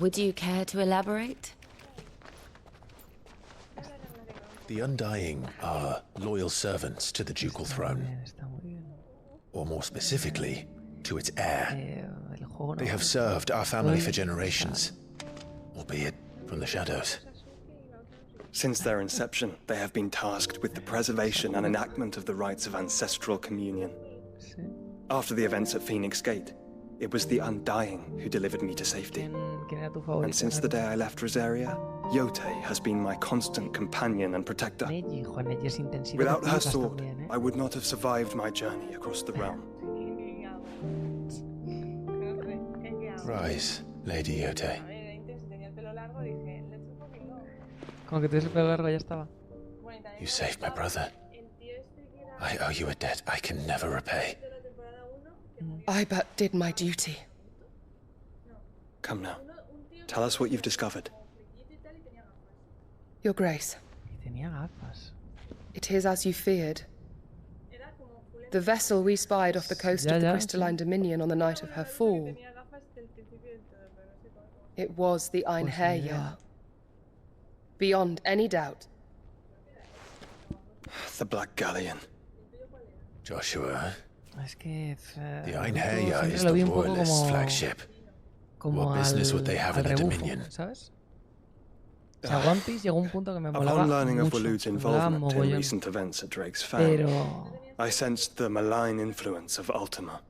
Would you care to elaborate? The Undying are loyal servants to the ducal throne. Or more specifically, to its heir. They have served our family for generations, albeit from the shadows. Since their inception, they have been tasked with the preservation and enactment of the rites of ancestral communion. After the events at Phoenix Gate, it was the Undying who delivered me to safety. And since the day I left Rosaria, Yotei has been my constant companion and protector. Without her sword, I would not have survived my journey across the realm. Rise, Lady Yotei. Como que tienes el pelo largo, ya estaba. You saved my brother. I owe you a debt I can never repay. I but did my duty. Come now. Tell us what you've discovered. Your Grace. Tenía gafas. It is as you feared. The vessel we spied off the coast of the Crystalline Dominion on the night of her fall. It was the Einherjar. Beyond any doubt. The Black Galleon. Joshua. Es que the Einherjar is the royalist flagship. What business would they have in the Dominion? ¿Sabes? O sea, One Piece llegó a un punto que me molaba Upon learning of mucho. Waloed's involvement in recent events at Drake's Fang, I sensed the malign influence of Ultima,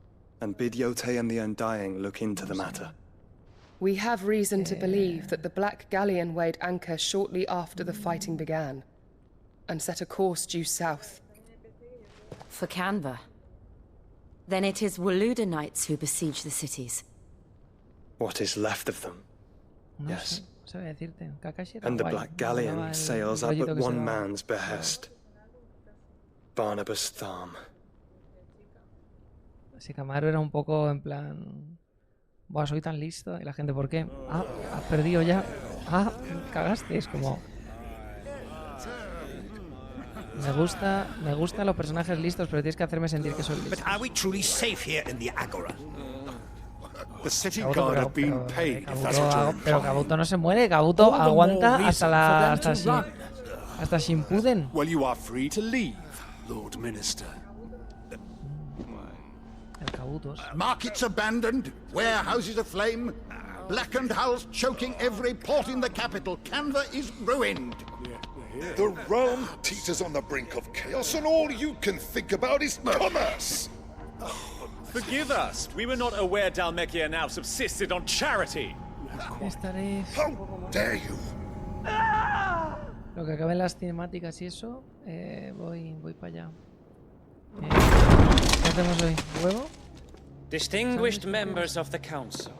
and bid Yotei and the Undying look into the matter. We have reason to believe that the Black Galleon weighed anchor shortly after the fighting began, and set a course due south. For Canva. Then it is Waloed Knights who besiege the cities. What is left of them? No Yes. sé, sabía decirte. Kakashi era And the guay. Black Galleon Molaba el sails up rollito at que se one daba. man's behest. Barnabas Tharm. Así que Amaro era un poco en plan... Buah, soy tan listo. Y la gente, ¿por qué? Ah, has perdido ya. Ah, cagaste. Es como... Me gustan los personajes listos, pero tienes que hacerme sentir que soy listo. But are we truly safe here in the Agora? The city guard have been paid, if that's what you're Pero Kabuto no se muere. Kabuto aguanta hasta Shippuden. Well, you are free to leave, Lord Minister. Markets abandoned, warehouses aflame, blackened hulls choking every port in the capital. Canva is ruined. The realm teeters on the brink of chaos, and all you can think about is commerce. Forgive us. We were not aware Dhalmekia now subsisted on charity. How dare you? Lo que acaben las cinemáticas y eso, voy para allá. ¿Qué hacemos hoy? ¿Huevo? Distinguished members of the council.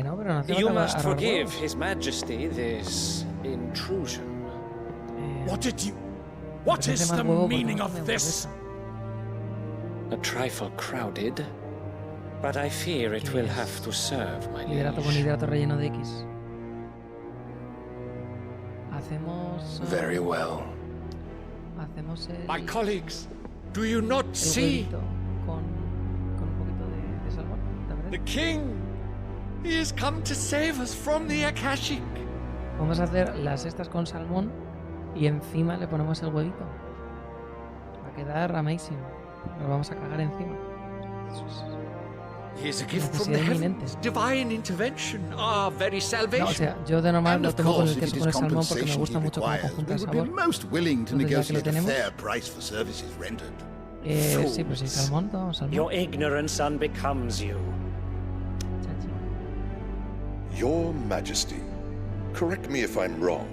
No, pero no hacemos You nada, must armar forgive huevos. His Majesty this intrusion. What is the meaning of this? A trifle crowded, but I fear it will have to serve, my Liderato con liege. hidrato relleno de X. Hacemos... Very well. Hacemos el... My colleagues, do you not see? huevito con un poquito de salmón. The king! He has come to save us from the Akashic. Vamos a hacer las estas con salmón y encima le ponemos el huevito. Va a quedar amazing. Nos vamos a cagar encima. Here's a gift from the Necesidad heavens. inminente. Divine intervention, our very salvation. No, o sea, yo de normal And lo of tomo con course, el if queso it con is el salmón porque me compensation gusta he mucho cómo requires, conjunta we el would be sabor. most willing to Entonces, ya que lo negotiate a tenemos, fair price for services rendered. sí, pero sin salmón, tomamos salmón. Your ignorance unbecomes you. Your Majesty, correct me if I'm wrong,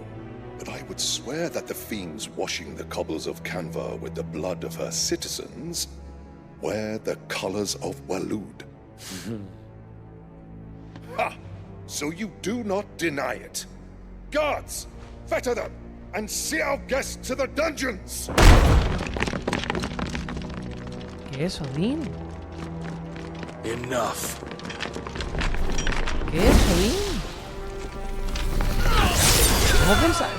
but I would swear that the fiends washing the cobbles of Canva with the blood of her citizens wear the colors of Waloed. Ha! So you do not deny it. Guards, fetter them, and see our guests to the dungeons! ¿Qué es, Odín? Enough. ¿Qué es, Odín?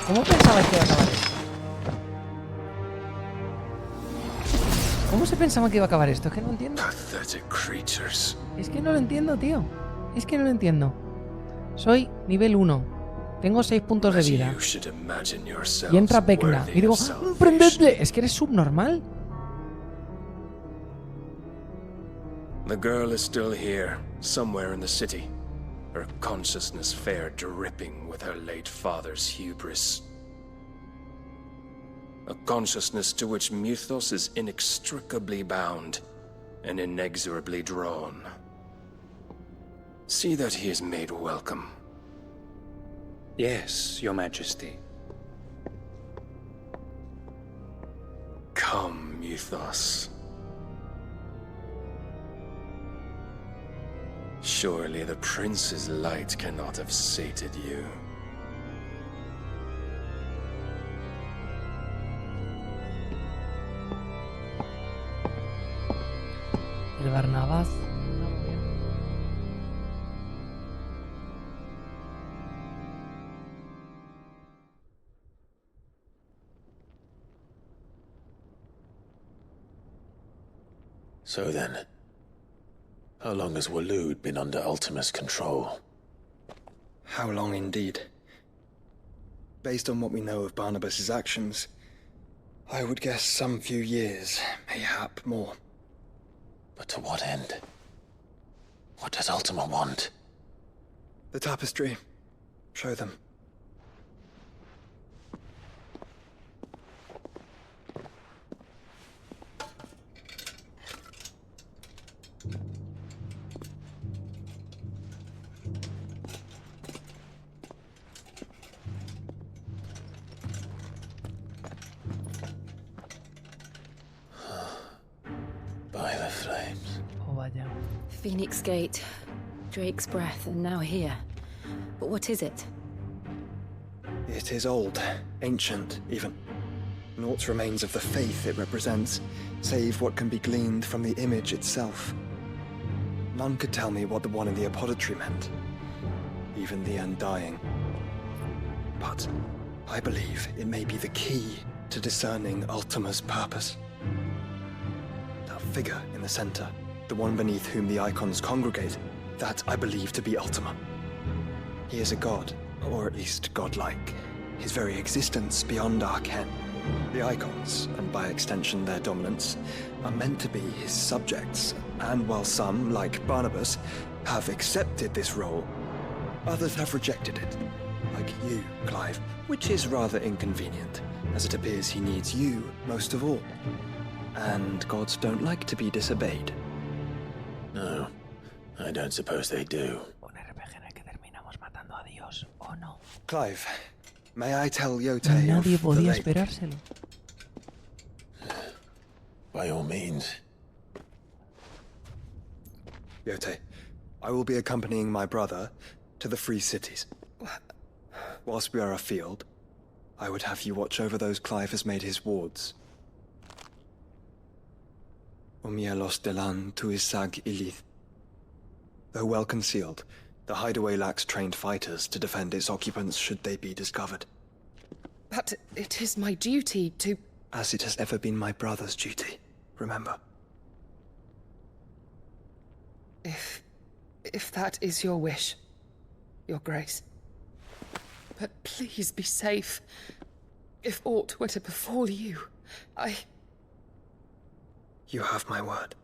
¿Cómo pensabais que iba a acabar esto? ¿Cómo se pensaba que iba a acabar esto? Es que no entiendo. Pathetic creatures. Es que no lo entiendo, tío. Es que no lo entiendo. Soy nivel 1. Tengo 6 puntos de vida. Y entra Vecna. Y digo, ¡prendedle! ¿Es que eres subnormal? The girl is still here, somewhere in the city. Her consciousness fair dripping with her late father's hubris. A consciousness to which Mythos is inextricably bound and inexorably drawn. See that he is made welcome. Yes, Your Majesty. Come, Mythos. Surely the prince's light cannot have sated you. El Barnabás. So then, how long has Waloed been under Ultima's control? How long indeed? Based on what we know of Barnabas's actions, I would guess some few years, mayhap more. But to what end? What does Ultima want? The tapestry. Show them. By the flames. Oh, vaya. Phoenix Gate, Drake's Breath, and now here. But what is it? It is old, ancient even. Naught remains of the faith it represents, save what can be gleaned from the image itself. None could tell me what the one in the apothecary meant, even the Undying. But I believe it may be the key to discerning Ultima's purpose. That figure in the center, the one beneath whom the icons congregate, that I believe to be Ultima. He is a god, or at least godlike, his very existence beyond our ken. The icons, and by extension their dominance, are meant to be his subjects, and while some, like Barnabas, have accepted this role, others have rejected it, like you, Clive, which is rather inconvenient, as it appears he needs you most of all. And gods don't like to be disobeyed. No, I don't suppose they do. Clive, may I tell Yote Nadie of the podía lake? esperárselo. By all means. Yote, I will be accompanying my brother to the Free Cities. Whilst we are afield, I would have you watch over those Clive has made his wards. Umielos delan tuisag ilith. Though well concealed, the hideaway lacks trained fighters to defend its occupants should they be discovered. But it is my duty to... As it has ever been my brother's duty, remember. If that is your wish, Your Grace. But please be safe. If aught were to befall you, You have my word.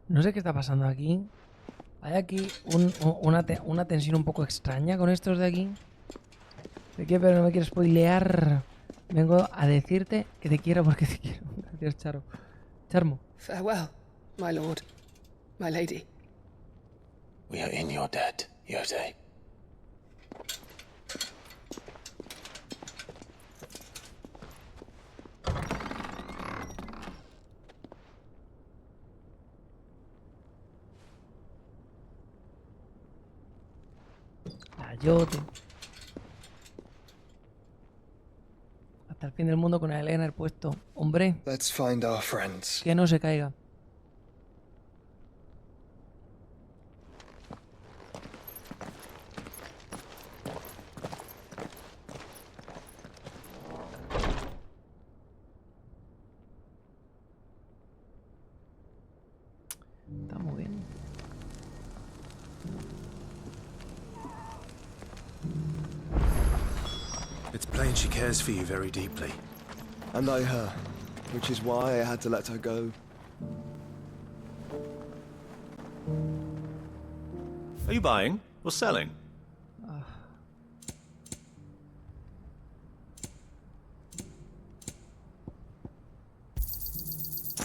No sé qué está pasando aquí. Hay aquí una tensión un poco extraña con estos de aquí. ¿De qué? Pero no me quiero spoilear. Vengo a decirte que te quiero porque te quiero. Gracias, Charo. Charmo. farewell, my lord, my lady. We are in your debt, Yote. Yote. Hasta el fin del mundo con el Eleanor puesto. Hombre. Let's find our friends. Que no se caiga. She cares for you very deeply. And I her, which is why I had to let her go. Are you buying or selling?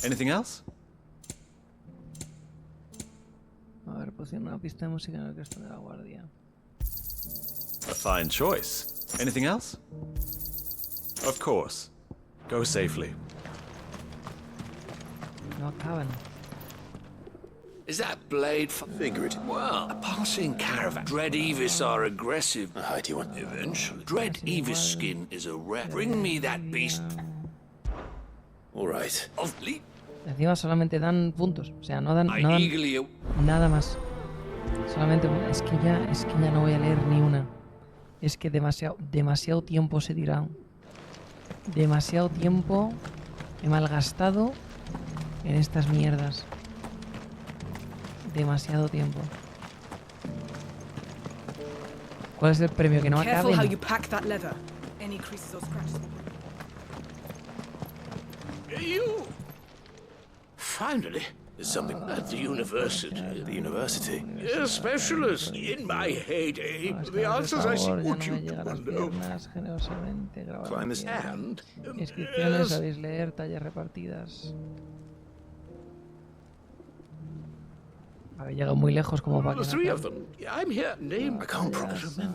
Anything else? A ver, poción, una pista de música en el Cristo de la Guardia. A fine choice. Anything else? Of course. Go safely. No acaban. Is that blade figurative? Well, a passing caravan. Dread Evis are aggressive. How do you want? Eventually. Dread Evis skin is a rare. Bring me that beast. All right. Encima solamente dan puntos, o sea, no dan nada más. Solamente es que ya no voy a leer ni una. Es que demasiado tiempo se tirado. Demasiado tiempo he malgastado en estas mierdas. Demasiado tiempo. ¿Cuál es el premio? Que no acaben. Careful how you pack that leather. Any creases or scratches. You. Finally, there's something at the university. The university? A specialist. In my heyday, the answers I see would you Climb this and inscripciones, sabéis leer, tallas repartidas. Habéis llegado muy lejos como para que the three of them. I'm here. Name. I can't promise them.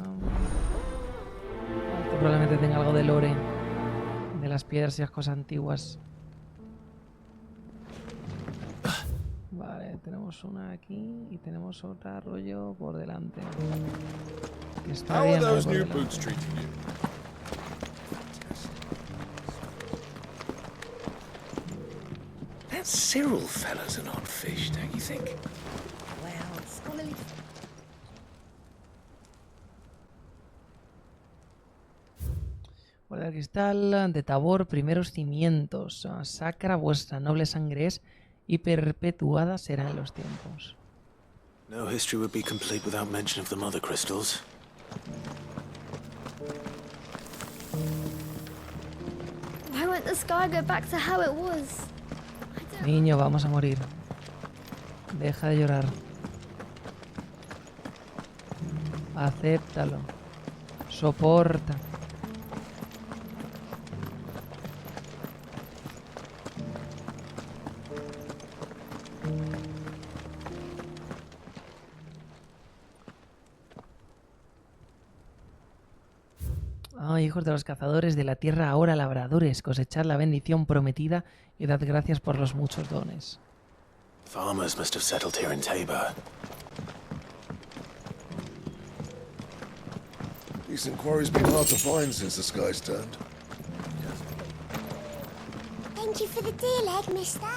Probablemente tenga algo de lore, de las piedras y las cosas antiguas. Vale, tenemos una aquí y tenemos otra rollo por delante. Que está bien, por delante. That Cyril fella's an odd fish, don't you think? Well, scholarly. Guardia del cristal de Tabor, primeros cimientos. Sacra vuestra noble sangre es y perpetuada será en los tiempos. No history would be complete without mention of the mother crystals. Why won't the sky go back to how it was? Niño, vamos a morir. Deja de llorar. Acéptalo. Soporta. Hijos de los cazadores de la tierra, ahora labradores, cosechad la bendición prometida y dad gracias por los muchos dones. Farmers must have settled here in Tabor. Decent quarry's been hard to find since the sky's turned. Thank you for the deal, egg, mister.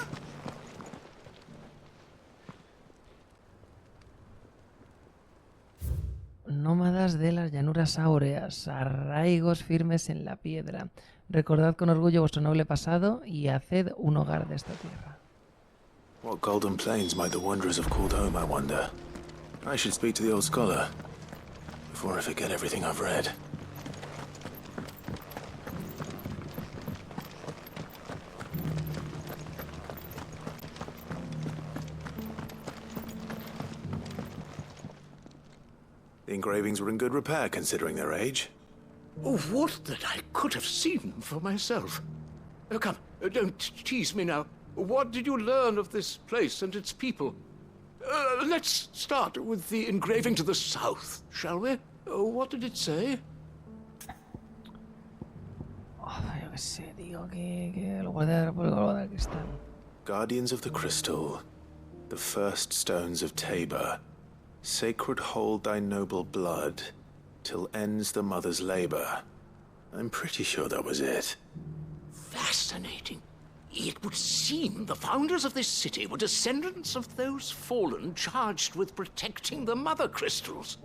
Nómadas de las llanuras áureas, arraigos firmes en la piedra. Recordad con orgullo vuestro noble pasado y haced un hogar de esta tierra. What golden plains might the wanderers have called home, I wonder? I should speak to the old scholar before I forget everything I've read. The engravings were in good repair, considering their age. Oh, what that I could have seen for myself. Oh, come, don't tease me now. What did you learn of this place and its people? Let's start with the engraving to the south, shall we? What did it say? Yo qué sé, tío, que lo guarda por el guarda del cristal. Guardians of the Crystal, the first stones of Tabor. Sacred hold thy noble blood, till ends the mother's labor. I'm pretty sure that was it. Fascinating. It would seem the founders of this city were descendants of those fallen charged with protecting the mother crystals.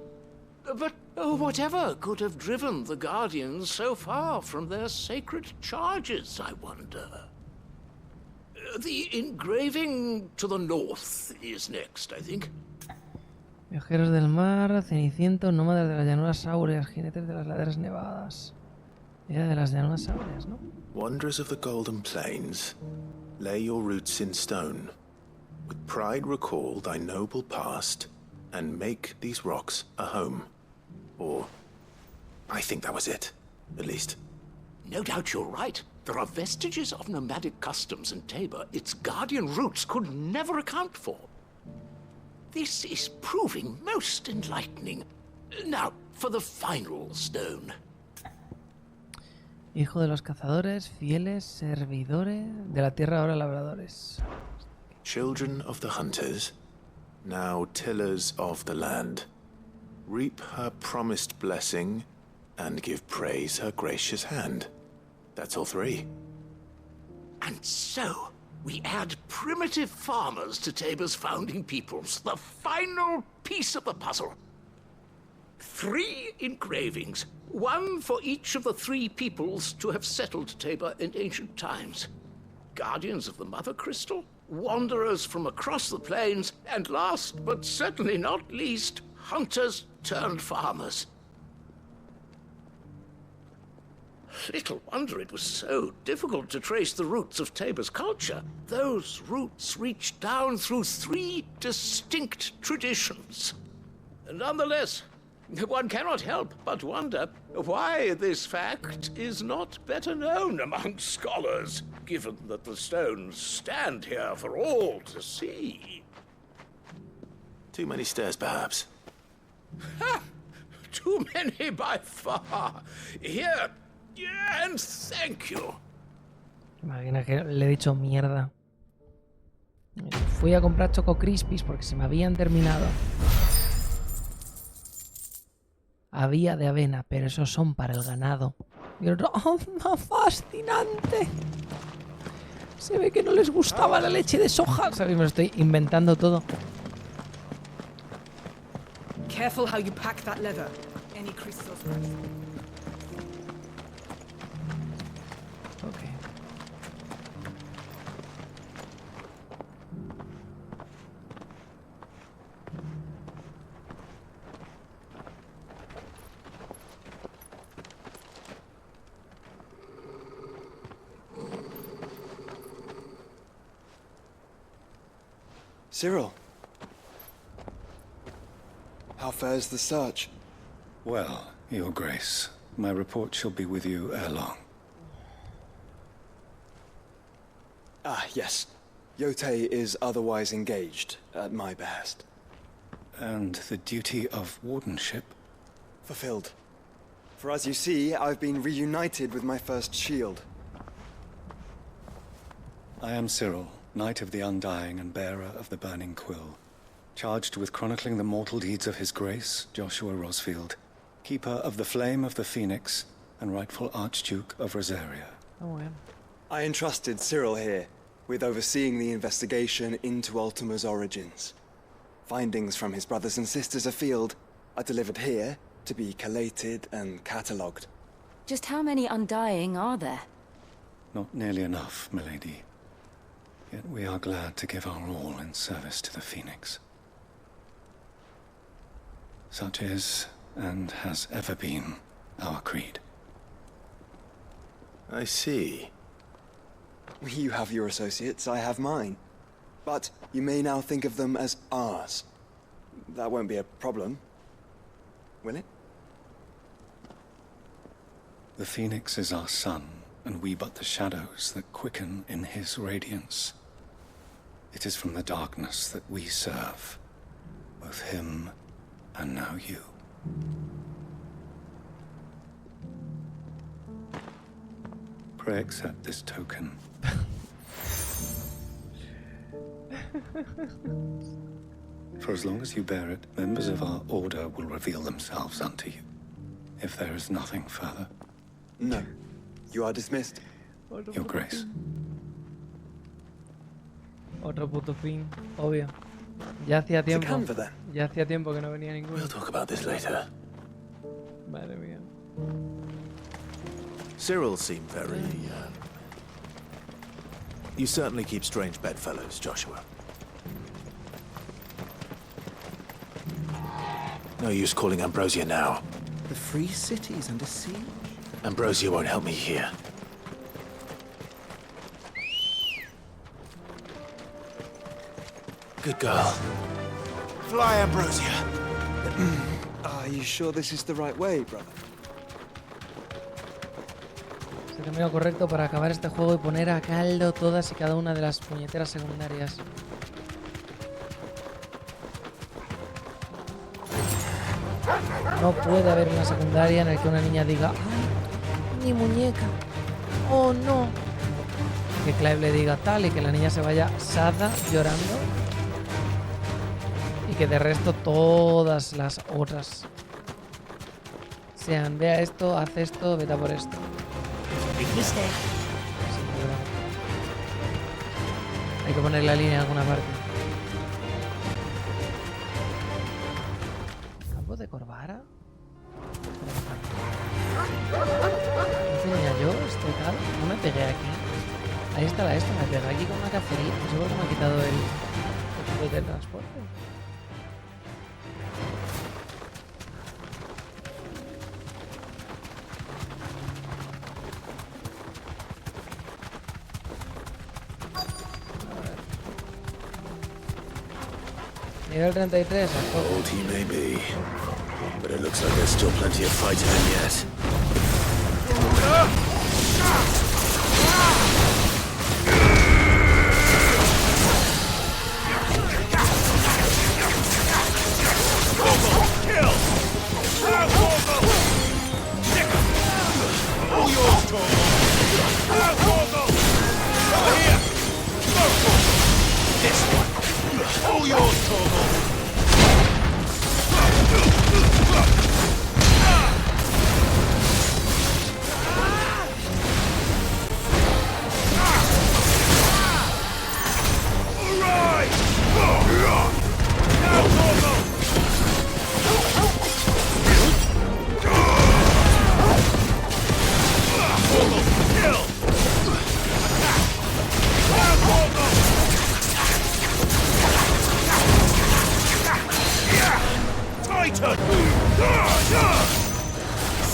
But whatever could have driven the Guardians so far from their sacred charges, I wonder? The engraving to the north is next, I think. Viajeros del mar, cenicientos, nómadas de las llanuras áureas, jinetes de las laderas nevadas. Idea de las dinosaurias, ¿no? Wanderers of the Golden Plains, lay your roots in stone. With pride recall thy noble past, and make these rocks a home. Or, I think that was it, at least. No doubt you're right. There are vestiges of nomadic customs in Tabor its guardian roots could never account for. This is proving most enlightening. Now, for the final stone. Hijo de los cazadores, fieles servidores de la tierra, ahora labradores. Children of the hunters, now tillers of the land. Reap her promised blessing, and give praise her gracious hand. That's all three. And so, we add primitive farmers to Tabor's founding peoples, the final piece of the puzzle. 3 engravings, one for each of the 3 peoples to have settled Tabor in ancient times. Guardians of the Mother Crystal, wanderers from across the plains, and last but certainly not least, hunters turned farmers. Little wonder it was so difficult to trace the roots of Tabor's culture. Those roots reach down through 3 distinct traditions. Nonetheless, one cannot help but wonder why this fact is not better known among scholars, given that the stones stand here for all to see. Too many stairs, perhaps. Ha! Too many by far. Here, and thank you. Imagina que le he dicho mierda. Fui a comprar Choco Crispies porque se me habían terminado. Había de avena, pero esos son para el ganado. Y el otro, ¡oh, fascinante! Se ve que no les gustaba la leche de soja. ¿Sabes? Me lo estoy inventando todo. Careful how you pack that leather. Any creases or scratches. Okay. Cyril. How fares the search? Well, Your Grace, my report shall be with you ere long. Ah, yes. Yote is otherwise engaged, at my behest. And the duty of wardenship? Fulfilled. For as you see, I've been reunited with my first shield. I am Cyril, Knight of the Undying and bearer of the Burning Quill, charged with chronicling the mortal deeds of His Grace, Joshua Rosfield, keeper of the Flame of the Phoenix and rightful Archduke of Rosaria. Oh, yeah. I entrusted Cyril here with overseeing the investigation into Ultima's origins. Findings from his brothers and sisters afield are delivered here to be collated and catalogued. Just how many Undying are there? Not nearly enough, milady. Yet we are glad to give our all in service to the Phoenix. Such is, and has ever been, our creed. I see. You have your associates, I have mine. But you may now think of them as ours. That won't be a problem, will it? The Phoenix is our sun, and we but the shadows that quicken in his radiance. It is from the darkness that we serve, both him and now you. Pray accept this token. For as long as you bear it, members of our order will reveal themselves unto you. If there is nothing further. No. You are dismissed. Your Grace. Otro puto fin, obvio. Ya hacía tiempo. Canva, then. Ya hacía tiempo que no venía ninguno. We'll talk about this later. Madre mía. Cyril seemed very, You certainly keep strange bedfellows, Joshua. No use calling Ambrosia now. The free city's under siege. Ambrosia won't help me here. Good girl. Fly, Ambrosia. Are you sure this is the right way, brother? Es el camino correcto para acabar este juego y poner a caldo todas y cada una de las puñeteras secundarias. No puede haber una secundaria en la que una niña diga ¡ay, mi muñeca! ¡Oh, no! Que Clive le diga tal y que la niña se vaya sada llorando. Y que de resto todas las otras sean, vea esto, haz esto, vete a por esto. ¿Dijiste? Sí, verdad. Hay que poner la línea en alguna parte. ¿Campo de Corbara? ¿No tenía yo este tal? No me pegué aquí. Ahí está la esta, me pegué aquí con una cacería. No sé por qué me ha quitado el equipo de transporte. Nivel 33. Old he may be, but it looks like there's still plenty of fight in him yet.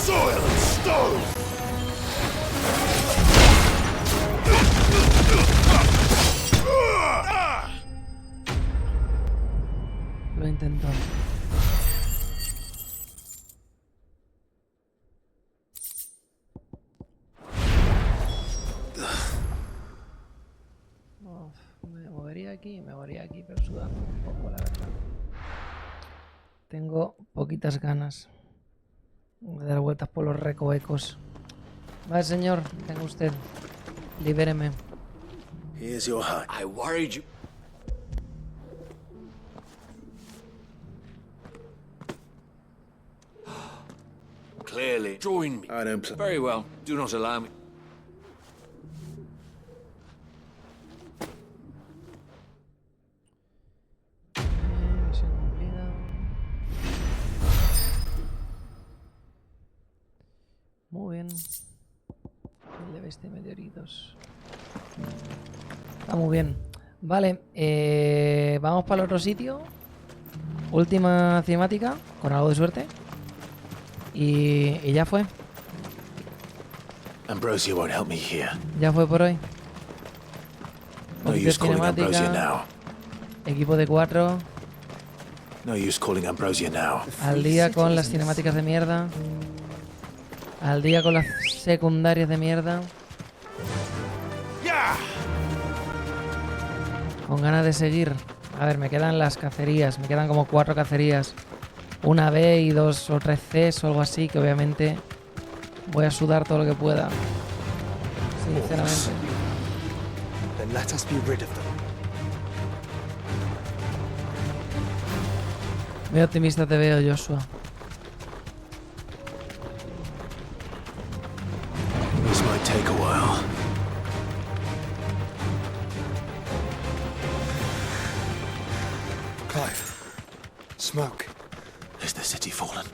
Soil and stone! Lo intentó. Me movería aquí, pero sudando un poco, la verdad. Tengo poquitas ganas de dar vueltas por los recovecos. Vale, señor, tenga usted. Libéreme. Here's your hut. I worried you. Clearly, join me. I don't play. Very well. Do not allow me. Misión cumplida. Muy bien. El de bestia meteoritos. Está muy bien. Vale, vamos para el otro sitio. Última cinemática, con algo de suerte. Y ya fue. Ambrosia won't help me here. Ya fue por hoy. No use calling Ambrosia now. Equipo de 4. No use calling Ambrosia now. Al día con las cinemáticas de mierda. Al día con las secundarias de mierda. Con ganas de seguir. A ver, me quedan las cacerías. Me quedan como 4 cacerías. Una B y 2 o 3 Cs o algo así, que obviamente voy a sudar todo lo que pueda. Sinceramente. Then let us be rid of them. Muy optimista te veo, Joshua. This might take a while. Clive. Smoke. Is the city fallen?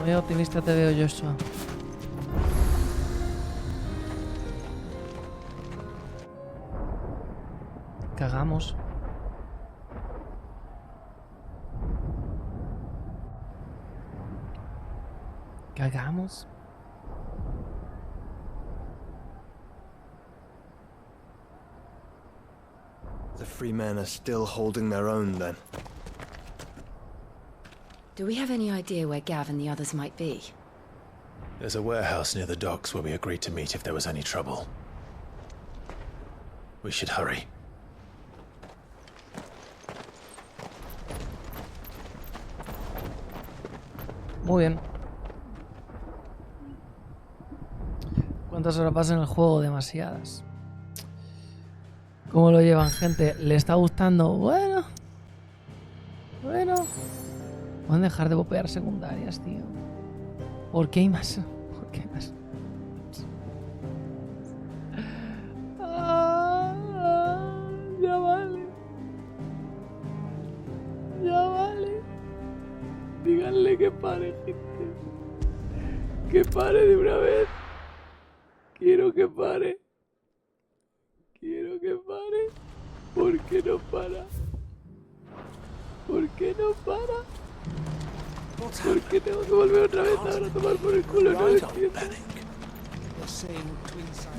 Muy optimista te veo, Joshua. Cagamos. ¿Qué hagamos? The free men are still holding their own, then. Do we have any idea where Gav and the others might be? There's a warehouse near the docks where we agreed to meet if there was any trouble. We should hurry. Muy bien. ¿Cuántas horas pasan en el juego? Demasiadas. ¿Cómo lo llevan, gente? ¿Le está gustando? Bueno. Pueden dejar de popear secundarias, tío. ¿Por qué hay más? ¿Por qué hay más? Ya vale. Ya vale. Díganle que pare, gente. Que pare de una vez. Quiero que pare. Quiero que pare. ¿Por qué no para? ¿Por qué no para? ¿Por qué tengo que volver otra vez ahora a tomar por el culo? No lo entiendo.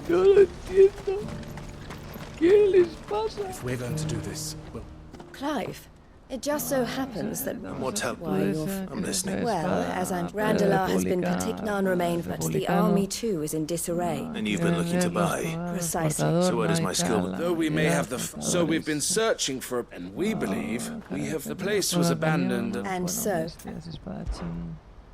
No lo entiendo. ¿Qué les pasa? Clive, it just so happens that... What help? I'm listening. Well, as I'm... Randalar has been cut none remain, but the army too is in disarray. And you've been looking to buy. Precisely. So where does my skill... Though we may have the... So we've been searching for... And we believe we have... The place was abandoned. And so...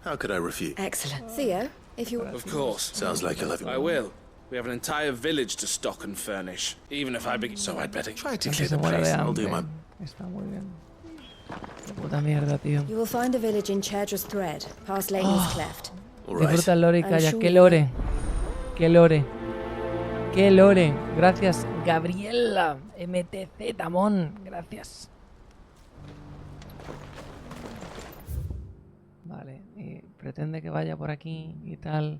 How could I refuse? Excellent. Theo, if you... Of course. Sounds like you'll have... I will. We have an entire village to stock and furnish. Even if I begin... So I'd better try to clear the place. I'll do my... Está muy bien. Qué puta mierda, tío. You will find a village in Chedra's Thread, past Leighton's Cleft. Disfruta el lore y calla. ¡Qué lore! ¡Qué lore! ¡Qué lore! Gracias, Gabriela. MTC Tamón. Gracias. Vale. Y pretende que vaya por aquí y tal.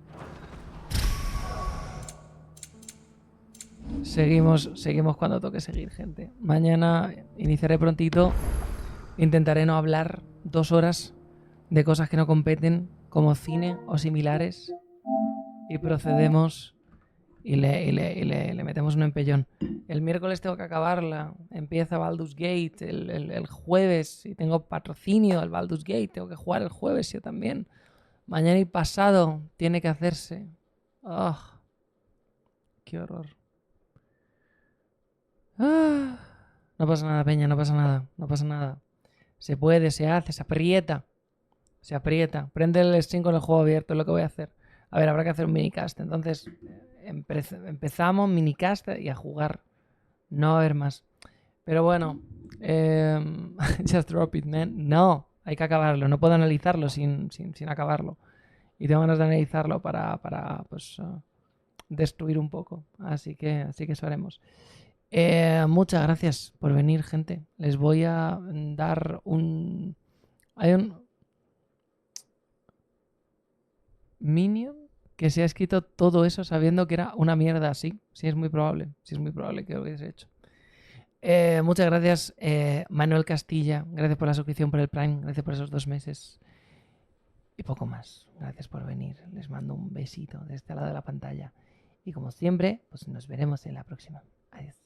Seguimos cuando toque seguir, gente. Mañana iniciaré prontito. Intentaré no hablar 2 horas de cosas que no competen, como cine o similares. Y procedemos y le metemos un empellón. El miércoles tengo que acabarla. Empieza Baldur's Gate el jueves. Y tengo patrocinio al Baldur's Gate. Tengo que jugar el jueves yo también. Mañana y pasado tiene que hacerse. ¡Oh! ¡Qué horror! ¡Ah! No pasa nada, peña, no pasa nada. No pasa nada. Se puede, se hace, se aprieta. Se aprieta. Prende el stream con el juego abierto, es lo que voy a hacer. A ver, habrá que hacer un minicast. Entonces, empezamos minicast y a jugar. No va a haber más. Pero bueno. Just drop it, man. No, hay que acabarlo. No puedo analizarlo sin acabarlo. Y tengo ganas de analizarlo para pues, destruir un poco. Así que eso haremos. Muchas gracias por venir, gente. Les voy a dar un... Hay un minion que se ha escrito todo eso sabiendo que era una mierda así. Sí, es muy probable. Sí, es muy probable que lo hubiese hecho. Muchas gracias, Manuel Castilla. Gracias por la suscripción, por el Prime. Gracias por esos 2 meses. Y poco más. Gracias por venir. Les mando un besito de este lado de la pantalla. Y como siempre, pues nos veremos en la próxima. Adiós.